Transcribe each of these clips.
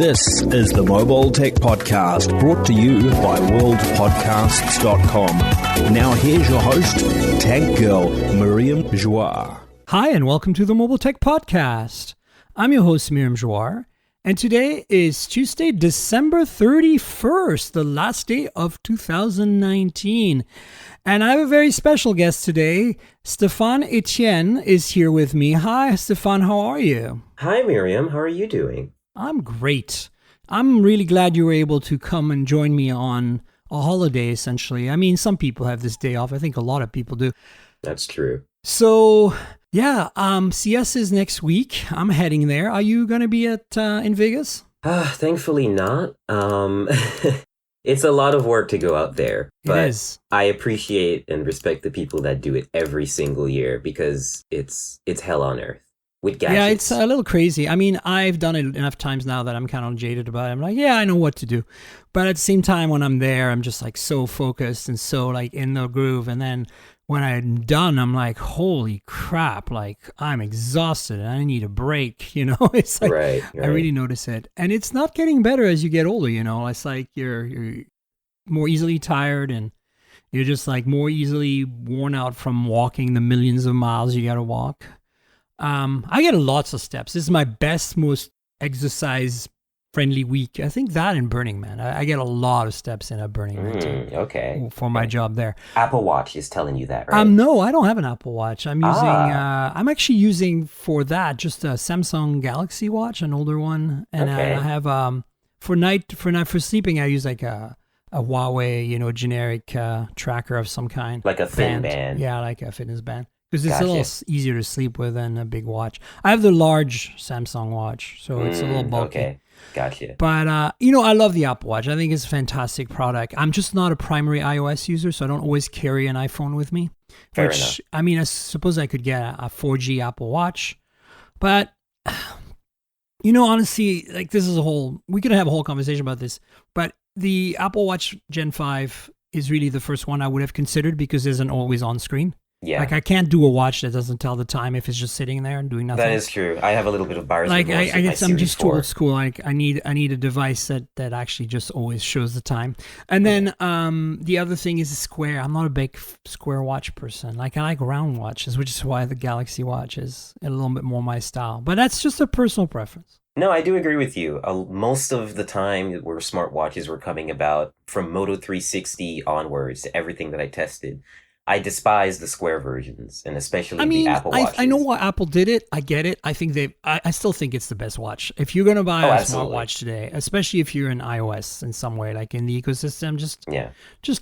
This is the Mobile Tech Podcast, brought to you by worldpodcasts.com. Now here's your host, Tech Girl, Miriam Joire. Hi, and welcome to the Mobile Tech Podcast. I'm your host, Miriam Joire, and today is Tuesday, December 31st, the last day of 2019. And I have a very special guest today. Stefan Etienne is here with me. Hi, Stefan, how are you? Hi, Miriam. How are you doing? I'm great. I'm really glad you were able to come and join me on a holiday, essentially. I mean, some people have this day off. I think a lot of people do. That's true. So, yeah, CES is next week. I'm heading there. Are you going to be in Vegas? Thankfully not. It's a lot of work to go out there. But it is. I appreciate and respect the people that do it every single year because it's hell on earth. With gadgets. Yeah, it's a little crazy. I mean, I've done it enough times now that I'm kind of jaded about it. I'm like, yeah, I know what to do. But at the same time, when I'm there, I'm just like so focused and so like in the groove. And then when I'm done, I'm like, holy crap, like I'm exhausted and I need a break, you know? It's like, right. I really notice it. And it's not getting better as you get older, you know? It's like you're more easily tired and you're just like more easily worn out from walking the millions of miles you got to walk. I get lots of steps. This is my best, most exercise-friendly week. I think that in Burning Man. I get a lot of steps in at Burning Man, too. Okay. For my job there. Apple Watch is telling you that, right? No, I don't have an Apple Watch. I'm using, I'm actually using for that just a Samsung Galaxy Watch, an older one. And okay. I have, for sleeping, I use like a Huawei, generic tracker of some kind. Like a thin band. Yeah, like a fitness band. Because it's a little easier to sleep with than a big watch. I have the large Samsung watch, so it's a little bulky. Okay, gotcha. But, I love the Apple Watch. I think it's a fantastic product. I'm just not a primary iOS user, so I don't always carry an iPhone with me. Fair enough. I mean, I suppose I could get a 4G Apple Watch. But, honestly, like this is we could have a whole conversation about this. But the Apple Watch Gen 5 is really the first one I would have considered because there's an always on screen. Yeah. Like I can't do a watch that doesn't tell the time if it's just sitting there and doing nothing. That is true. I have a little bit of buyer's remorse with my I'm Series just too 4. old school. Like I need a device that actually just always shows the time. And then the other thing is a Square. I'm not a big Square watch person. Like I like round watches, which is why the Galaxy Watch is a little bit more my style. But that's just a personal preference. No, I do agree with you. Most of the time where smartwatches were coming about from Moto 360 onwards to everything that I tested, I despise the Square versions, and especially the Apple Watches. I know why Apple did it. I get it. I think I still think it's the best watch. If you're going to buy a smartwatch today, especially if you're in iOS in some way, like in the ecosystem, just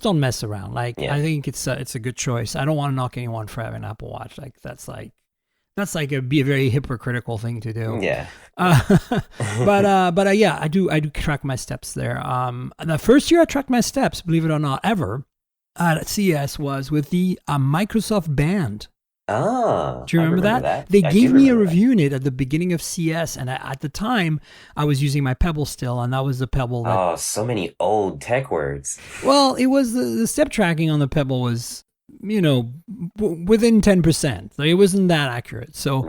don't mess around. Like I think it's a good choice. I don't want to knock anyone for having an Apple Watch. Like that's be a very hypocritical thing to do. Yeah. But yeah, I do track my steps there. The first year I tracked my steps, believe it or not, ever. At CES was with the Microsoft Band. Oh, do you remember that? They gave me a review in it at the beginning of CES, and at the time, I was using my Pebble still, and that was the Pebble. So many old tech words. Well, it was the step tracking on the Pebble was, within 10%. Like, it wasn't that accurate. So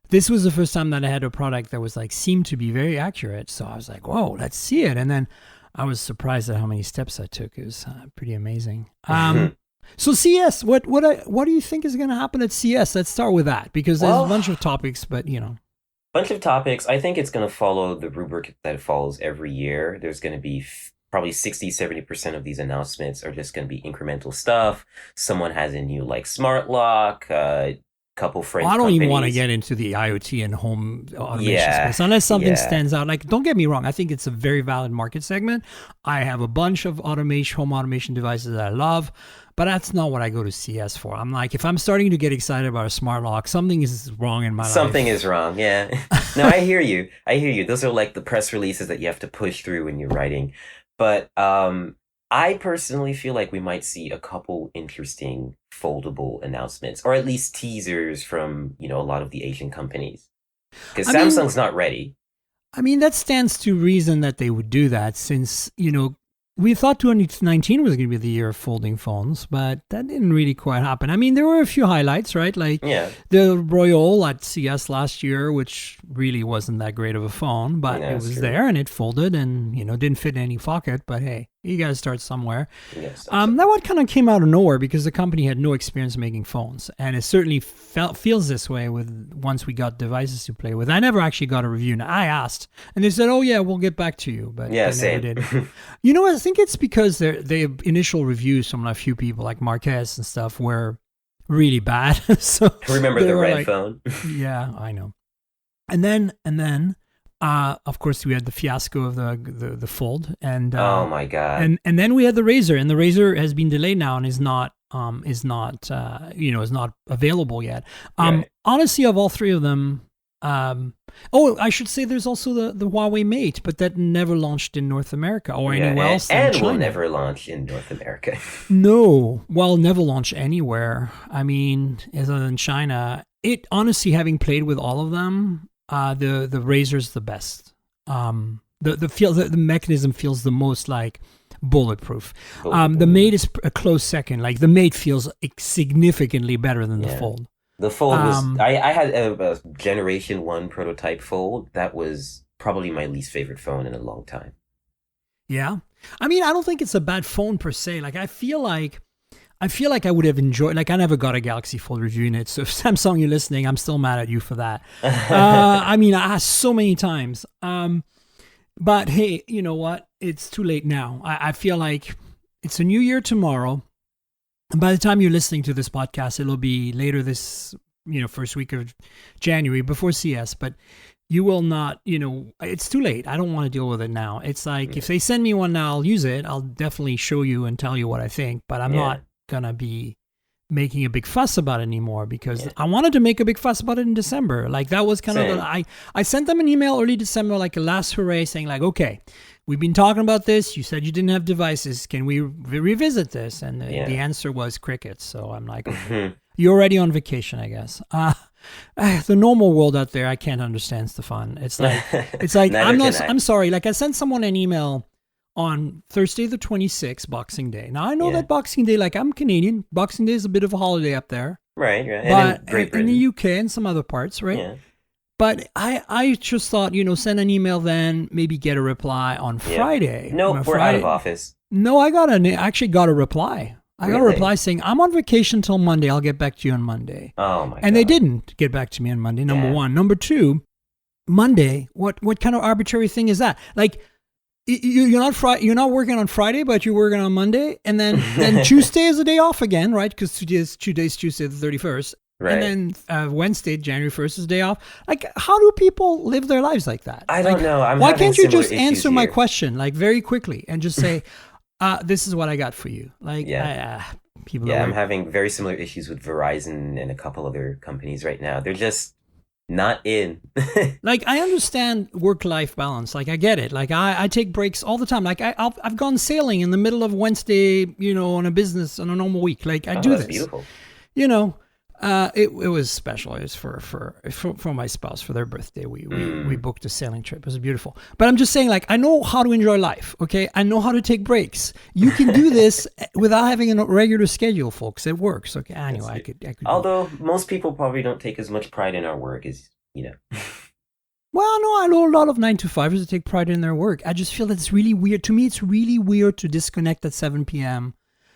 this was the first time that I had a product that was seemed to be very accurate. So I was like, whoa, let's see it. And then I was surprised at how many steps I took. It was pretty amazing. So CES, what do you think is going to happen at CES? Let's start with that because there's a bunch of topics, but bunch of topics. I think it's going to follow the rubric that it follows every year. There's going to be probably 60-70% of these announcements are just going to be incremental stuff. Someone has a new smart lock. Couple French I don't companies. even want to get into the IoT and home automation space unless something stands out. Like, don't get me wrong. I think it's a very valid market segment. I have a bunch of home automation devices that I love, but that's not what I go to CES for. I'm like, if I'm starting to get excited about a smart lock, something is wrong in my life. Something is wrong. Yeah. No, I hear you. Those are like the press releases that you have to push through when you're writing. But I personally feel like we might see a couple interesting foldable announcements, or at least teasers from, a lot of the Asian companies. Because Samsung's not ready. I mean, that stands to reason that they would do that since, we thought 2019 was going to be the year of folding phones, but that didn't really quite happen. I mean, there were a few highlights, right? Like the Royale at CES last year, which really wasn't that great of a phone, but it was there and it folded and, didn't fit in any pocket. But hey, you got to start somewhere. Yes, that one kind of came out of nowhere because the company had no experience making phones. And it certainly feels this way once we got devices to play with. I never actually got a review. And I asked, and they said, oh, yeah, we'll get back to you. But they same. never did. I think it's because the initial reviews from a few people like Marquez and stuff were really bad. So remember the red phone? Yeah, I know. And then, of course, we had the fiasco of the Fold, and oh my god! And then we had the Razor, and the Razor has been delayed now and is not available yet. Honestly, of all three of them. I should say there's also the Huawei Mate, but that never launched in North America or anywhere else. And will never launch in North America. No, never launch anywhere. I mean, other than China. It honestly, having played with all of them, the Razor's the best. The mechanism feels the most like bulletproof. The Mate is a close second. Like the Mate feels significantly better than the Fold. The Fold was... I had a Generation 1 prototype Fold. That was probably my least favorite phone in a long time. Yeah. I mean, I don't think it's a bad phone per se. Like, I feel like I would have enjoyed... Like, I never got a Galaxy Fold review in it. So if Samsung, you're listening, I'm still mad at you for that. I mean, I asked so many times. But hey, you know what? It's too late now. I feel like it's a new year tomorrow. And by the time you're listening to this podcast, it'll be later this, first week of January before CES. But you will not, it's too late. I don't want to deal with it now. It's like if they send me one now, I'll use it. I'll definitely show you and tell you what I think. But I'm not going to be making a big fuss about it anymore because I wanted to make a big fuss about it in December. Like that was kind of, I sent them an email early December, like a last hooray saying like, okay, we've been talking about this. You said you didn't have devices. Can we revisit this? And the answer was crickets. So I'm like, okay, you're already on vacation, I guess. The normal world out there, I can't understand, Stefan. It's like, I'm sorry. Like I sent someone an email on Thursday the 26th, Boxing Day. Now, I know that Boxing Day, like I'm Canadian, Boxing Day is a bit of a holiday up there. Right. But in the UK and some other parts, right? Yeah. But I just thought, send an email then, maybe get a reply on Friday. No, we're out of office. No, I actually got a reply. I got a reply saying, I'm on vacation till Monday. I'll get back to you on Monday. Oh, my God. And they didn't get back to me on Monday, number one. Number two, Monday, what kind of arbitrary thing is that? Like, you're not working on Friday, but you're working on Monday, and then Tuesday is a day off again, right? Because today's Tuesday the 31st, right? And then Wednesday, January 1st is a day off. Like, how do people live their lives like that? I don't know. Why can't you just answer my question like very quickly and just say, "This is what I got for you"? Like, people. Yeah, I'm having very similar issues with Verizon and a couple other companies right now. They're just not in. Like, I understand work-life balance. Like, I get it. Like, I take breaks all the time. Like, I've gone sailing in the middle of Wednesday, on a normal week. Like, I do this. Beautiful. It was special. It was for my spouse for their birthday. We booked a sailing trip. It was beautiful. But I'm just saying, like, I know how to enjoy life. Okay, I know how to take breaks. You can do this without having a regular schedule, folks. It works. Okay. Anyway, I could. Although most people probably don't take as much pride in our work as Well, no, I know a lot of 9-to-5ers that take pride in their work. I just feel that it's really weird. To me, it's really weird to disconnect at 7 p.m.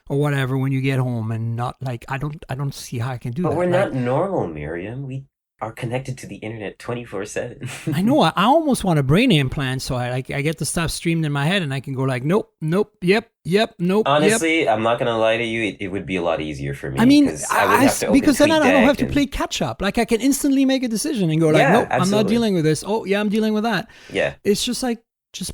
or whatever when you get home and not like I don't see how I can do that. But we're not normal, Miriam. We are connected to the internet 24/7. I know. I almost want a brain implant so I get the stuff streamed in my head and I can go like nope, yep, nope. Honestly, yep. I'm not gonna lie to you. It would be a lot easier for me. I mean, because then I don't have to play catch up. Like I can instantly make a decision and go like nope, absolutely. I'm not dealing with this. Oh yeah, I'm dealing with that. Yeah, it's just like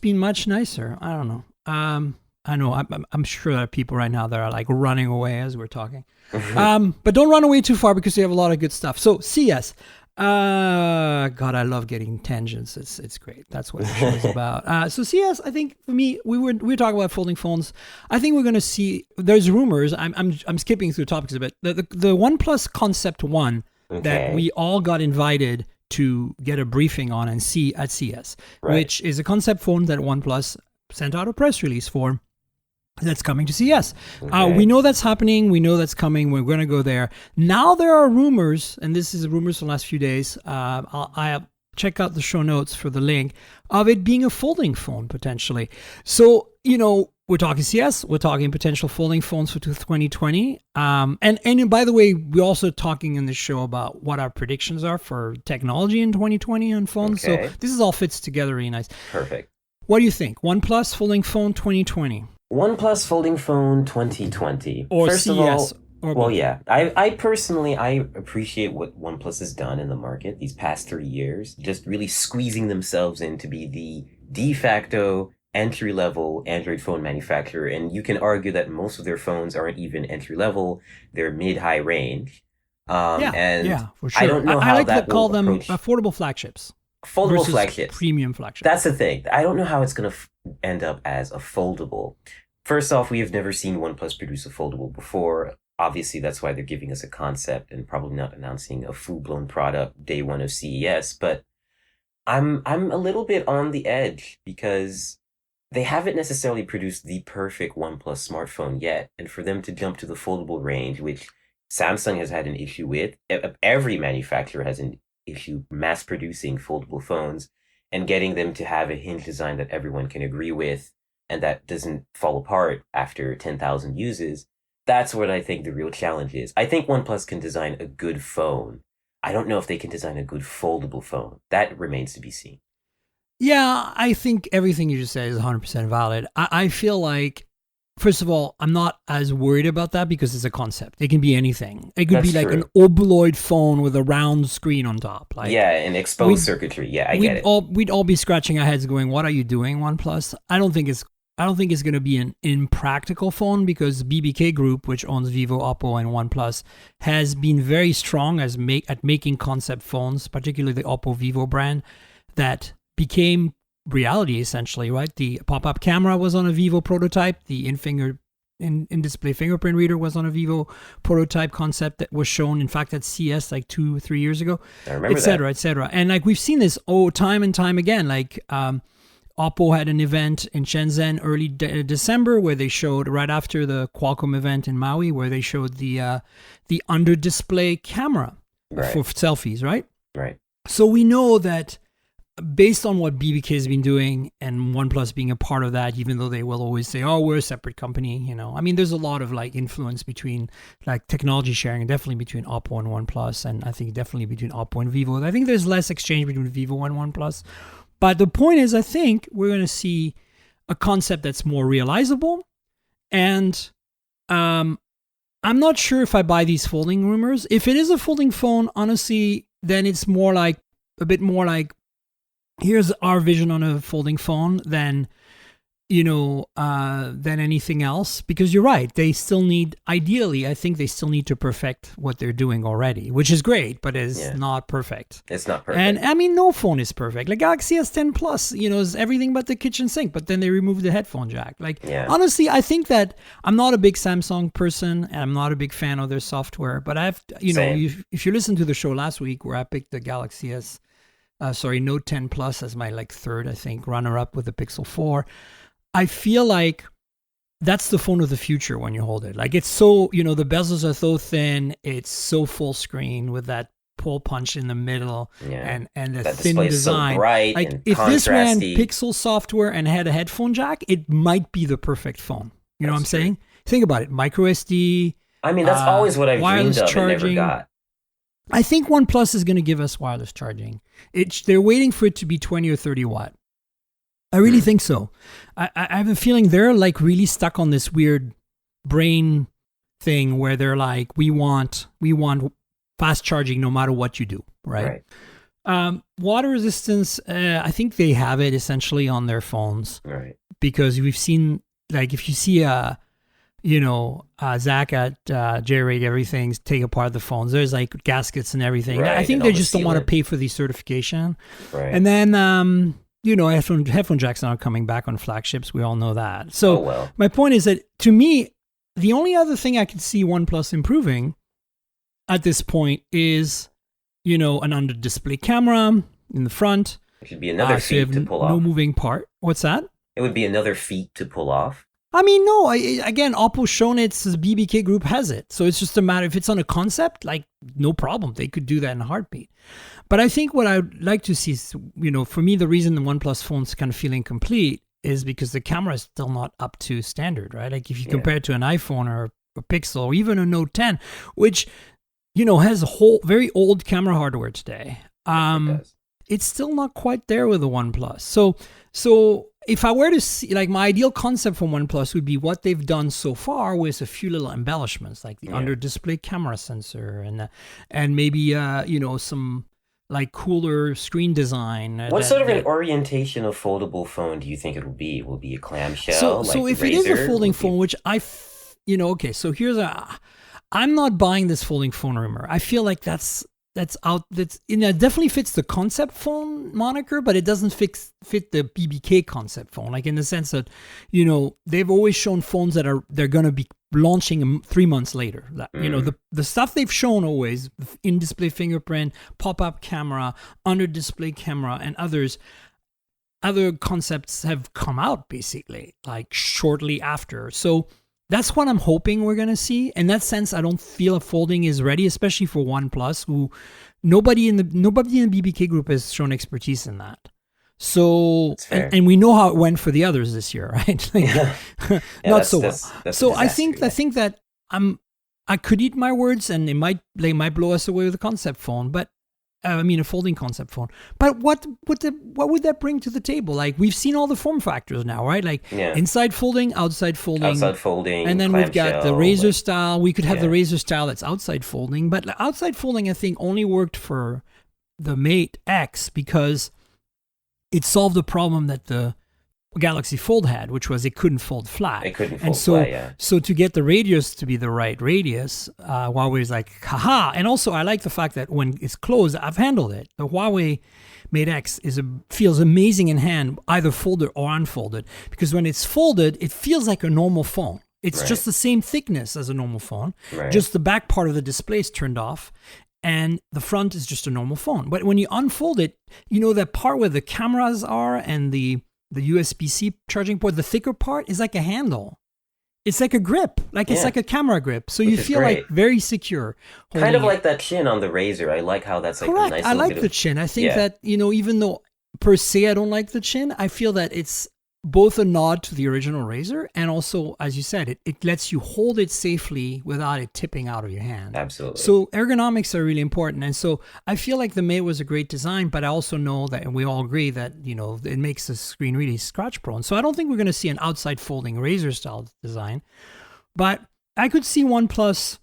being much nicer. I don't know. I know. I'm sure there are people right now that are like running away as we're talking. But don't run away too far because we have a lot of good stuff. So CES. God, I love getting tangents. It's great. That's what the show is about. So CES, I think for me, we were talking about folding phones. I think we're going to see. There's rumors. I'm skipping through topics a bit. The OnePlus Concept One that we all got invited to get a briefing on and see at CES, which is a concept phone that OnePlus sent out a press release for. That's coming to CES. Okay. We know that's happening. We know that's coming. We're going to go there. Now there are rumors, and this is rumors from the last few days. I'll check out the show notes for the link of it being a folding phone potentially. So, we're talking CES. We're talking potential folding phones for 2020. And by the way, we're also talking in the show about what our predictions are for technology in 2020 on phones. Okay. So this is all fits together really nice. Perfect. What do you think? OnePlus folding phone 2020? OnePlus folding phone 2020. Or First CES. of all, well, yeah. I personally appreciate what OnePlus has done in the market these past 3 years, just really squeezing themselves in to be the de facto entry-level Android phone manufacturer. And you can argue that most of their phones aren't even entry-level; they're mid-high range. Yeah, for sure. I don't know how I like that to call will them approach affordable flagships. foldable versus flagships. Premium flagships. That's the thing. I don't know how it's going to end up as a foldable. First off, we have never seen OnePlus produce a foldable before. Obviously, that's why they're giving us a concept and probably not announcing a full-blown product day one of CES. But I'm a little bit on the edge because they haven't necessarily produced the perfect OnePlus smartphone yet. And for them to jump to the foldable range, which Samsung has had an issue with, every manufacturer has an issue mass producing foldable phones and getting them to have a hinge design that everyone can agree with and that doesn't fall apart after 10,000 uses. That's what I think the real challenge is. I think OnePlus can design a good phone. I don't know if they can design a good foldable phone. That remains to be seen. Yeah, I think everything you just said is 100% valid. I feel like, first of all, I'm not as worried about that because it's a concept. It can be anything. It could That's be like true. an obloid phone with a round screen on top. Like, yeah, and exposed circuitry. Yeah, I get it. We'd all be scratching our heads going, what are you doing, OnePlus? I don't think it's going to be an impractical phone because BBK Group, which owns Vivo, Oppo, and OnePlus, has been very strong at making concept phones, particularly the Oppo Vivo brand, that became reality essentially, right? The pop-up camera was on a Vivo prototype. The in-display fingerprint reader was on a Vivo prototype concept that was shown, in fact, at CES like 2-3 years ago, I remember et cetera. And like we've seen this time and time again, like Oppo had an event in Shenzhen early December where they showed, right after the Qualcomm event in Maui, where they showed the under-display camera for selfies, right? Right. So we know that based on what BBK has been doing and OnePlus being a part of that, even though they will always say, oh, we're a separate company, I mean, there's a lot of like influence between like technology sharing, and definitely between Oppo and OnePlus, and I think definitely between Oppo and Vivo. I think there's less exchange between Vivo and OnePlus. But the point is, I think we're going to see a concept that's more realizable. And I'm not sure if I buy these folding rumors. If it is a folding phone, honestly, then it's a bit more like, here's our vision on a folding phone than anything else. Because you're right, they still need, ideally, I think they still need to perfect what they're doing already, which is great, but is not perfect. It's not perfect. And I mean, no phone is perfect. Like Galaxy S10 Plus, is everything but the kitchen sink, but then they removed the headphone jack. Like, honestly, I think that I'm not a big Samsung person and I'm not a big fan of their software, but if you listen to the show last week where I picked the Galaxy Note 10 Plus as my like third, I think, runner-up with the Pixel 4. I feel like that's the phone of the future when you hold it. Like it's so, the bezels are so thin, it's so full screen with that pull punch in the middle and the that thin design. So bright like and if this ran contrasty. Pixel software and had a headphone jack, it might be the perfect phone. You know what I'm saying? Think about it. Micro SD. I mean, that's always what I've dreamed of and never got. I think OnePlus is going to give us wireless charging. They're waiting for it to be 20 or 30 watt. I really think so. I have a feeling they're like really stuck on this weird brain thing where they're like, we want fast charging no matter what you do, right? Water resistance, I think they have it essentially on their phones, right? Because we've seen, like, if you see Zach at J-Rate Everything take apart the phones, there's like gaskets and everything. Right, I think they just don't want to pay for the certification. Right. And then headphone jacks are not coming back on flagships. We all know that. So my point is that, to me, the only other thing I could see OnePlus improving at this point is, an under-display camera in the front. It should be another feat to pull off. No moving part. What's that? It would be another feat to pull off. I mean, no. Again, Oppo's shown its BBK group has it, so it's just a matter if it's on a concept, like no problem, they could do that in a heartbeat. But I think what I'd like to see is, for me, the reason the OnePlus phone's kind of feeling complete is because the camera is still not up to standard, right? Like if you compare it to an iPhone or a Pixel or even a Note 10, which has a whole very old camera hardware today. It's still not quite there with the OnePlus. So if I were to see, like, my ideal concept for OnePlus would be what they've done so far with a few little embellishments, like the under-display camera sensor and maybe some like cooler screen design. What sort of an orientation of foldable phone do you think it will be? Will it be a clamshell? So if it is a folding phone, which so I'm not buying this folding phone rumor. I feel like that's out. It definitely fits the concept phone moniker, but it doesn't fit the BBK concept phone. Like in the sense that, they've always shown phones that they're going to be launching 3 months later. The stuff they've shown always, in-display fingerprint, pop-up camera, under-display camera, and other concepts have come out basically like shortly after. So that's what I'm hoping we're going to see. In that sense, I don't feel a folding is ready, especially for OnePlus, who nobody in the BBK group has shown expertise in that. So, and we know how it went for the others this year, right? Not so well. So I think that I could eat my words, and they might blow us away with a concept phone, but a folding concept phone. But what would that bring to the table? Like, we've seen all the form factors now, right? Like inside folding, outside folding, and then we've got the Razr style. We could have the Razr style that's outside folding, but outside folding I think only worked for the Mate X because it solved the problem that the Galaxy Fold had, which was it couldn't fold flat. So to get the radius to be the right radius, Huawei's like, haha. And also, I like the fact that when it's closed, I've handled it. The Huawei Mate X feels amazing in hand, either folded or unfolded, because when it's folded, it feels like a normal phone. It's just the same thickness as a normal phone. Just the back part of the display is turned off, and the front is just a normal phone. But when you unfold it, that part where the cameras are and the USB-C charging port, the thicker part is like a handle. It's like a grip, it's like a camera grip. So you feel like very secure. Kind of like that chin on the Razr. I like how that's like correct. A nice I like the chin. I think that, even though per se I don't like the chin, I feel that it's both a nod to the original Razr and also, as you said, it lets you hold it safely without it tipping out of your hand. Absolutely. So ergonomics are really important. And so I feel like the Mate was a great design, but I also know that, and we all agree that, it makes the screen really scratch prone. So I don't think we're going to see an outside folding Razr style design, but I could see OnePlus,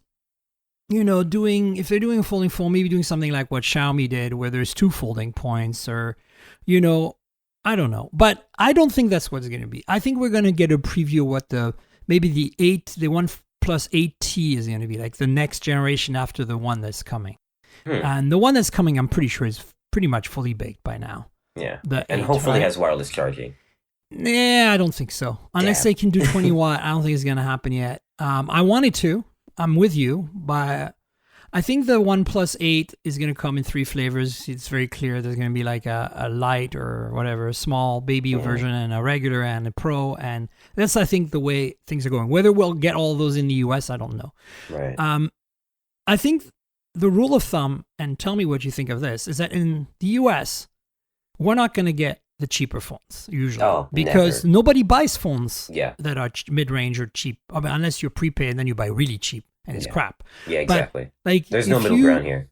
if they're doing a folding phone, maybe doing something like what Xiaomi did, where there's 2 folding points or, I don't know, but I don't think that's what it's going to be. I think we're going to get a preview of what the OnePlus 8T is going to be, like the next generation after the one that's coming. And the one that's coming, I'm pretty sure, is pretty much fully baked by now. Yeah, and hopefully has wireless charging. Yeah, I don't think so. Unless they can do 20 watt, I don't think it's going to happen yet. I wanted to. I'm with you, but I think the OnePlus 8 is going to come in 3 flavors. It's very clear. There's going to be like a light or whatever, a small baby version and a regular and a pro. And that's, I think, the way things are going. Whether we'll get all those in the US, I don't know. Right. I think the rule of thumb, and tell me what you think of this, is that in the US, we're not going to get the cheaper phones usually because nobody buys phones that are mid-range or cheap. Unless you're prepaid and then you buy really cheap. And it's crap. Yeah, exactly. But, there's no middle ground here.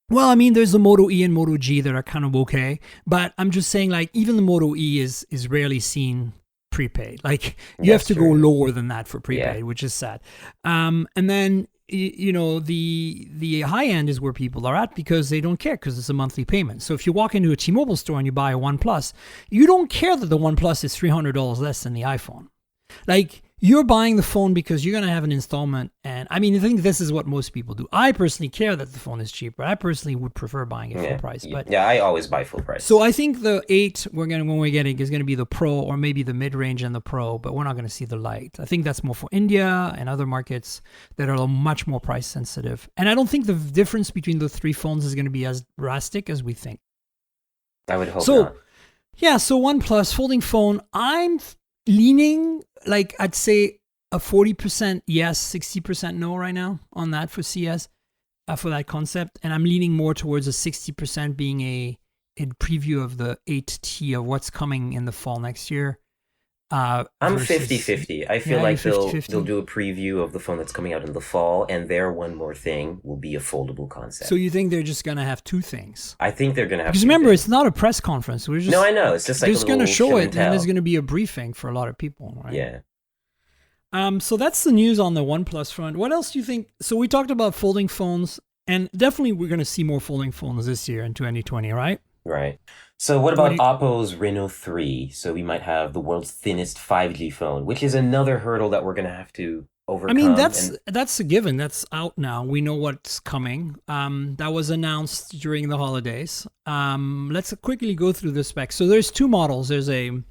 Well, there's the Moto E and Moto G that are kind of okay. But I'm just saying, even the Moto E is rarely seen prepaid. You have to go lower than that for prepaid, which is sad. And then, the high end is where people are at because they don't care because it's a monthly payment. So if you walk into a T-Mobile store and you buy a OnePlus, you don't care that the OnePlus is $300 less than the iPhone. You're buying the phone because you're going to have an installment. And I think this is what most people do. I personally care that the phone is cheaper. I personally would prefer buying it full price. But I always buy full price. So I think the 8 when we're getting is going to be the Pro or maybe the mid-range and the Pro, but we're not going to see the Lite. I think that's more for India and other markets that are much more price sensitive. And I don't think the difference between the 3 phones is going to be as drastic as we think. I would hope not. Yeah, so OnePlus folding phone, I'm leaning, like I'd say a 40% yes, 60% no right now on that for CES, for that concept. And I'm leaning more towards a 60% being a preview of the 8T of what's coming in the fall next year. I'm 50-50. I feel like they'll do a preview of the phone that's coming out in the fall, and their one more thing will be a foldable concept. So you think they're just going to have two things? I think they're going to have because remember, it's not a press conference. We're just, no, I know. It's just like they're just going to show it, and tell. there's going to be a briefing for a lot of people, right? Yeah. So that's the news on the OnePlus front. What else do you think? So we talked about folding phones, and definitely we're going to see more folding phones this year in 2020, right? Right. So what about Oppo's Reno 3? So we might have the world's thinnest 5G phone, which is another hurdle that we're going to have to overcome. I mean, that's a given. That's out now. We know what's coming. That was announced during the holidays. Let's quickly go through the specs. So there's two models. There's an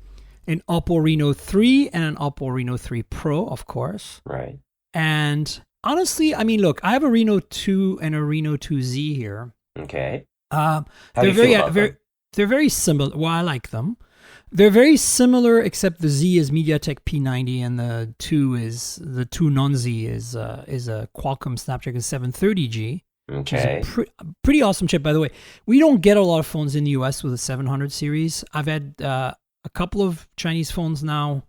Oppo Reno 3 and an Oppo Reno 3 Pro, of course. Right. And honestly, I mean, look, I have a Reno 2 and a Reno 2Z here. Okay. How do you feel about them? They're very similar. Well, I like them. They're very similar, except the Z is MediaTek P90 and the 2 non-Z is a Qualcomm Snapdragon 730G. Okay. Which is a pretty awesome chip, by the way. We don't get a lot of phones in the US with the 700 series. I've had a couple of Chinese phones now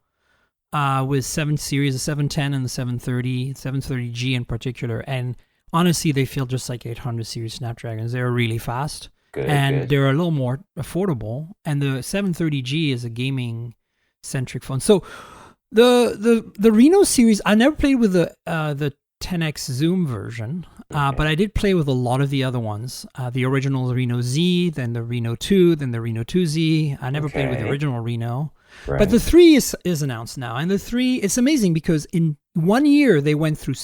with 7 series, the 710 and the 730G in particular, and honestly, they feel just like 800 series Snapdragons. They're really fast. Good. They're a little more affordable. And the 730G is a gaming-centric phone. So the Reno series, I never played with the 10x zoom version, but I did play with a lot of the other ones. The original Reno Z, then the Reno 2, then the Reno 2Z. I never played with the original Reno. Right. But the 3 is announced now. And the 3, it's amazing because in 1 year, they went through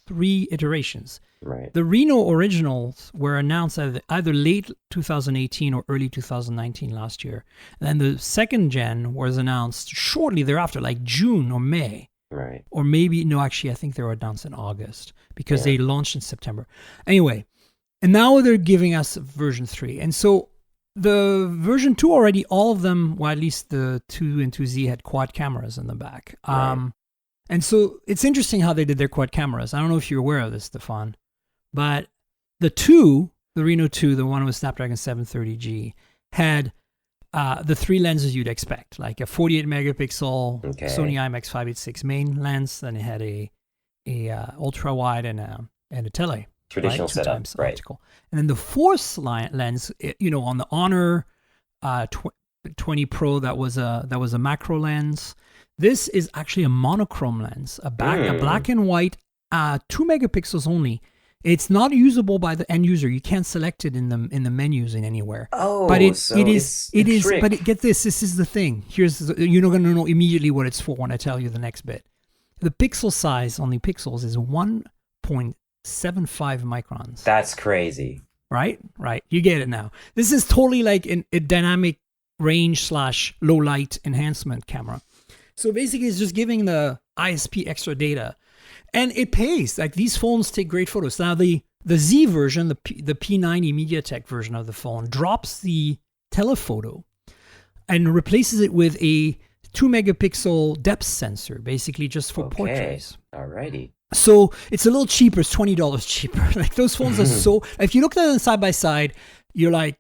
3 iterations. Right. The Reno originals were announced either late 2018 or early 2019 last year. And then the second gen was announced shortly thereafter, like June or May. Right. Or maybe, no, actually, I think they were announced in August because they launched in September. Anyway, and now they're giving us version 3. And so the version 2 already, all of them, well, at least the 2 and 2Z had quad cameras in the back. Right. And so it's interesting how they did their quad cameras. I don't know if you're aware of this, Stefan. But the Reno 2, the one with Snapdragon 730G, had the 3 lenses you'd expect, like a 48 megapixel Sony IMX586 main lens, then it had a ultra wide and a tele, traditional setup, right? Optical. And then the fourth lens, on the Honor 20 Pro, that was a macro lens. This is actually a monochrome lens, a black and white, 2 megapixels only. It's not usable by the end user. You can't select it in the menus in anywhere. Oh, but it so is. But get this. This is the thing. You're not going to know immediately what it's for when I tell you the next bit. The pixel size on the pixels is 1.75 microns. That's crazy. Right. You get it now. This is totally like a dynamic range / low light enhancement camera. So basically, it's just giving the ISP extra data. And it pays. Like, these phones take great photos. Now, the Z version, the P90 MediaTek version of the phone, drops the telephoto and replaces it with a 2 megapixel depth sensor, basically just for portraits. Alrighty. So it's a little cheaper. It's $20 cheaper. Like, those phones are so... If you look at them side by side, you're like,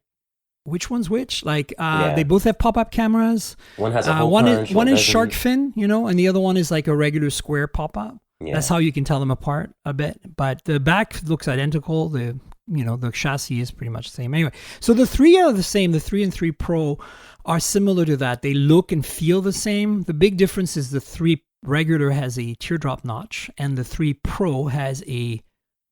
which one's which? Like, they both have pop-up cameras. One has a whole one is shark fin, and the other one is like a regular square pop-up. Yeah. That's how you can tell them apart a bit. But the back looks identical. The chassis is pretty much the same. Anyway, so the 3 are the same. The 3 and 3 Pro are similar to that. They look and feel the same. The big difference is the 3 regular has a teardrop notch, and the 3 Pro has a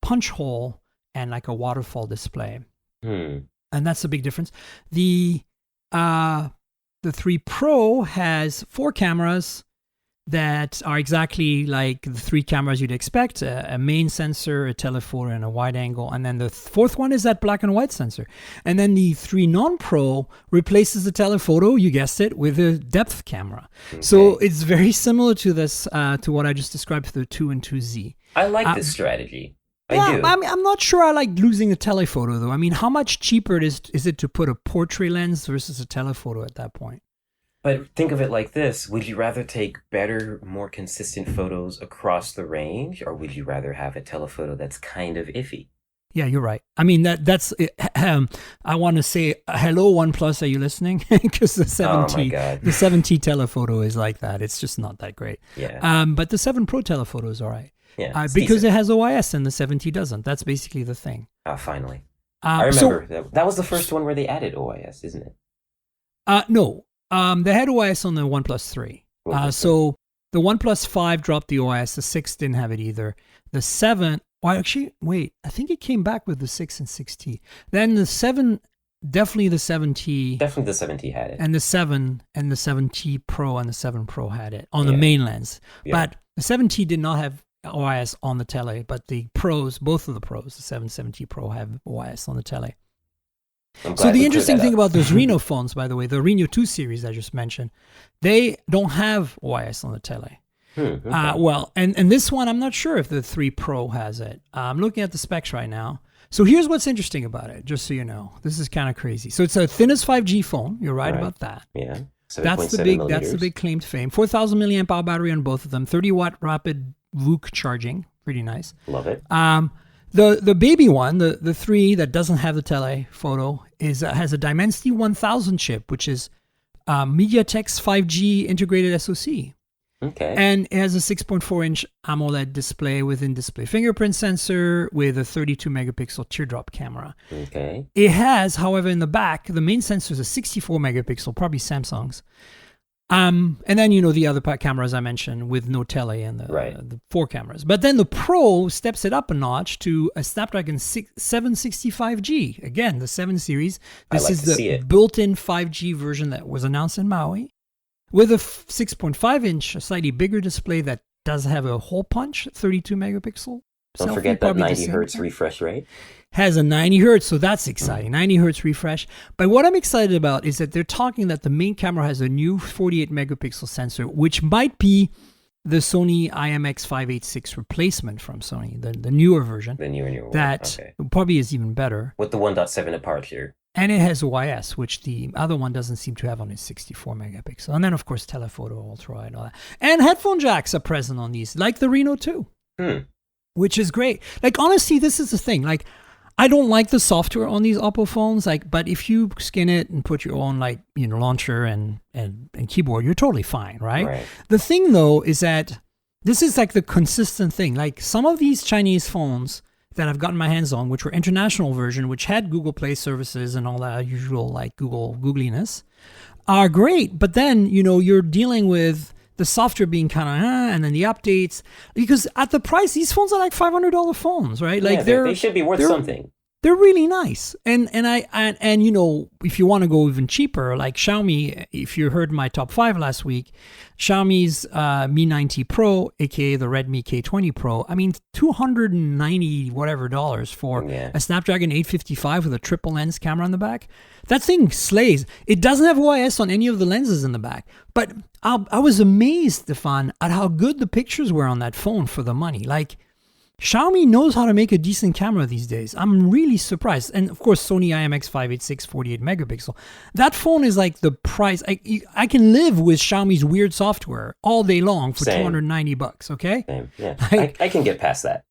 punch hole and like a waterfall display. And that's a big difference. The 3 Pro has 4 cameras that are exactly like the 3 cameras you'd expect, a main sensor, a telephoto, and a wide angle. And then the 4th one is that black and white sensor. And then the 3 non-Pro replaces the telephoto, you guessed it, with a depth camera. Okay. So it's very similar to this, to what I just described for the 2 and 2Z. I like this strategy. I do. I'm not sure I like losing a telephoto, though. I mean, how much cheaper is it to put a portrait lens versus a telephoto at that point? But think of it like this. Would you rather take better, more consistent photos across the range, or would you rather have a telephoto that's kind of iffy? Yeah, you're right. I mean, that's I want to say hello OnePlus, are you listening? Because the 7T, the 7T telephoto is like that. It's just not that great. Yeah. But the 7 Pro telephoto is all right. Yeah. Because it has OIS and the 7T doesn't. That's basically the thing. Finally. I remember that was the first one where they added OIS, isn't it? No. They had OIS on the OnePlus 3. So the OnePlus 5 dropped the OIS. The 6 didn't have it either. The 7, well, actually, wait. I think it came back with the 6 and 6T. Then the 7, definitely the 7T. Definitely the 7T had it. And the 7 and the 7T Pro and the 7 Pro had it on the main lens. Yeah. But the 7T did not have OIS on the tele, but the Pros, both of the Pros, the 7T Pro have OIS on the tele. So the interesting thing about those Reno phones, by the way, the Reno 2 series I just mentioned, they don't have OIS on the tele. Okay. Well, and this one, I'm not sure if the 3 Pro has it. I'm looking at the specs right now. So here's what's interesting about it, just so you know. This is kind of crazy. So it's a thinnest 5G phone. You're right about that. Yeah. That's the big claim to fame. 4,000 milliamp hour battery on both of them. 30-watt rapid VOOC charging. Pretty nice. Love it. The baby one, the 3 that doesn't have the telephoto, has a Dimensity 1000 chip, which is MediaTek's 5G integrated SoC. Okay. And it has a 6.4-inch AMOLED display with in-display fingerprint sensor with a 32 megapixel teardrop camera. Okay. It has, however, in the back, the main sensor is a 64 megapixel, probably Samsung's. And then, the other cameras I mentioned with no tele and the 4 cameras. But then the Pro steps it up a notch to a Snapdragon 765G. Again, the 7 series. This is the built-in 5G version that was announced in Maui. With a 6.5-inch, a slightly bigger display that does have a hole punch, 32 megapixel. Don't forget that 90 hertz refresh rate. Has a 90 hertz, so that's exciting. 90 hertz refresh. But what I'm excited about is that they're talking that the main camera has a new 48 megapixel sensor, which might be the Sony IMX586 replacement from Sony, the newer version. The newer that probably is even better. With the 1.7 aperture. And it has OIS, which the other one doesn't seem to have on its 64 megapixel. And then, of course, telephoto, ultra and all that. And headphone jacks are present on these, like the Reno 2, which is great. Like, honestly, this is the thing. Like, I don't like the software on these Oppo phones, but if you skin it and put your own launcher and keyboard, you're totally fine, right? The thing though is that this is like the consistent thing. Like some of these Chinese phones that I've gotten my hands on, which were international version, which had Google Play services and all that usual googliness, are great. But then you're dealing with the software being kind of, and then the updates, because at the price, these phones are like $500 phones, right? Like they should be worth something. They're really nice, and if you want to go even cheaper, like Xiaomi, if you heard my top 5 last week, Xiaomi's Mi 9T Pro, aka the Redmi K20 Pro, I mean $290 whatever for a Snapdragon 855 with a triple lens camera on the back. That thing slays. It doesn't have OIS on any of the lenses in the back, but I was amazed, Stefan, at how good the pictures were on that phone for the money. Like, Xiaomi knows how to make a decent camera these days. I'm really surprised. And of course, Sony IMX586 48 megapixel. That phone is like the price. I can live with Xiaomi's weird software all day long for $290, okay? Same. Yeah. I can get past that.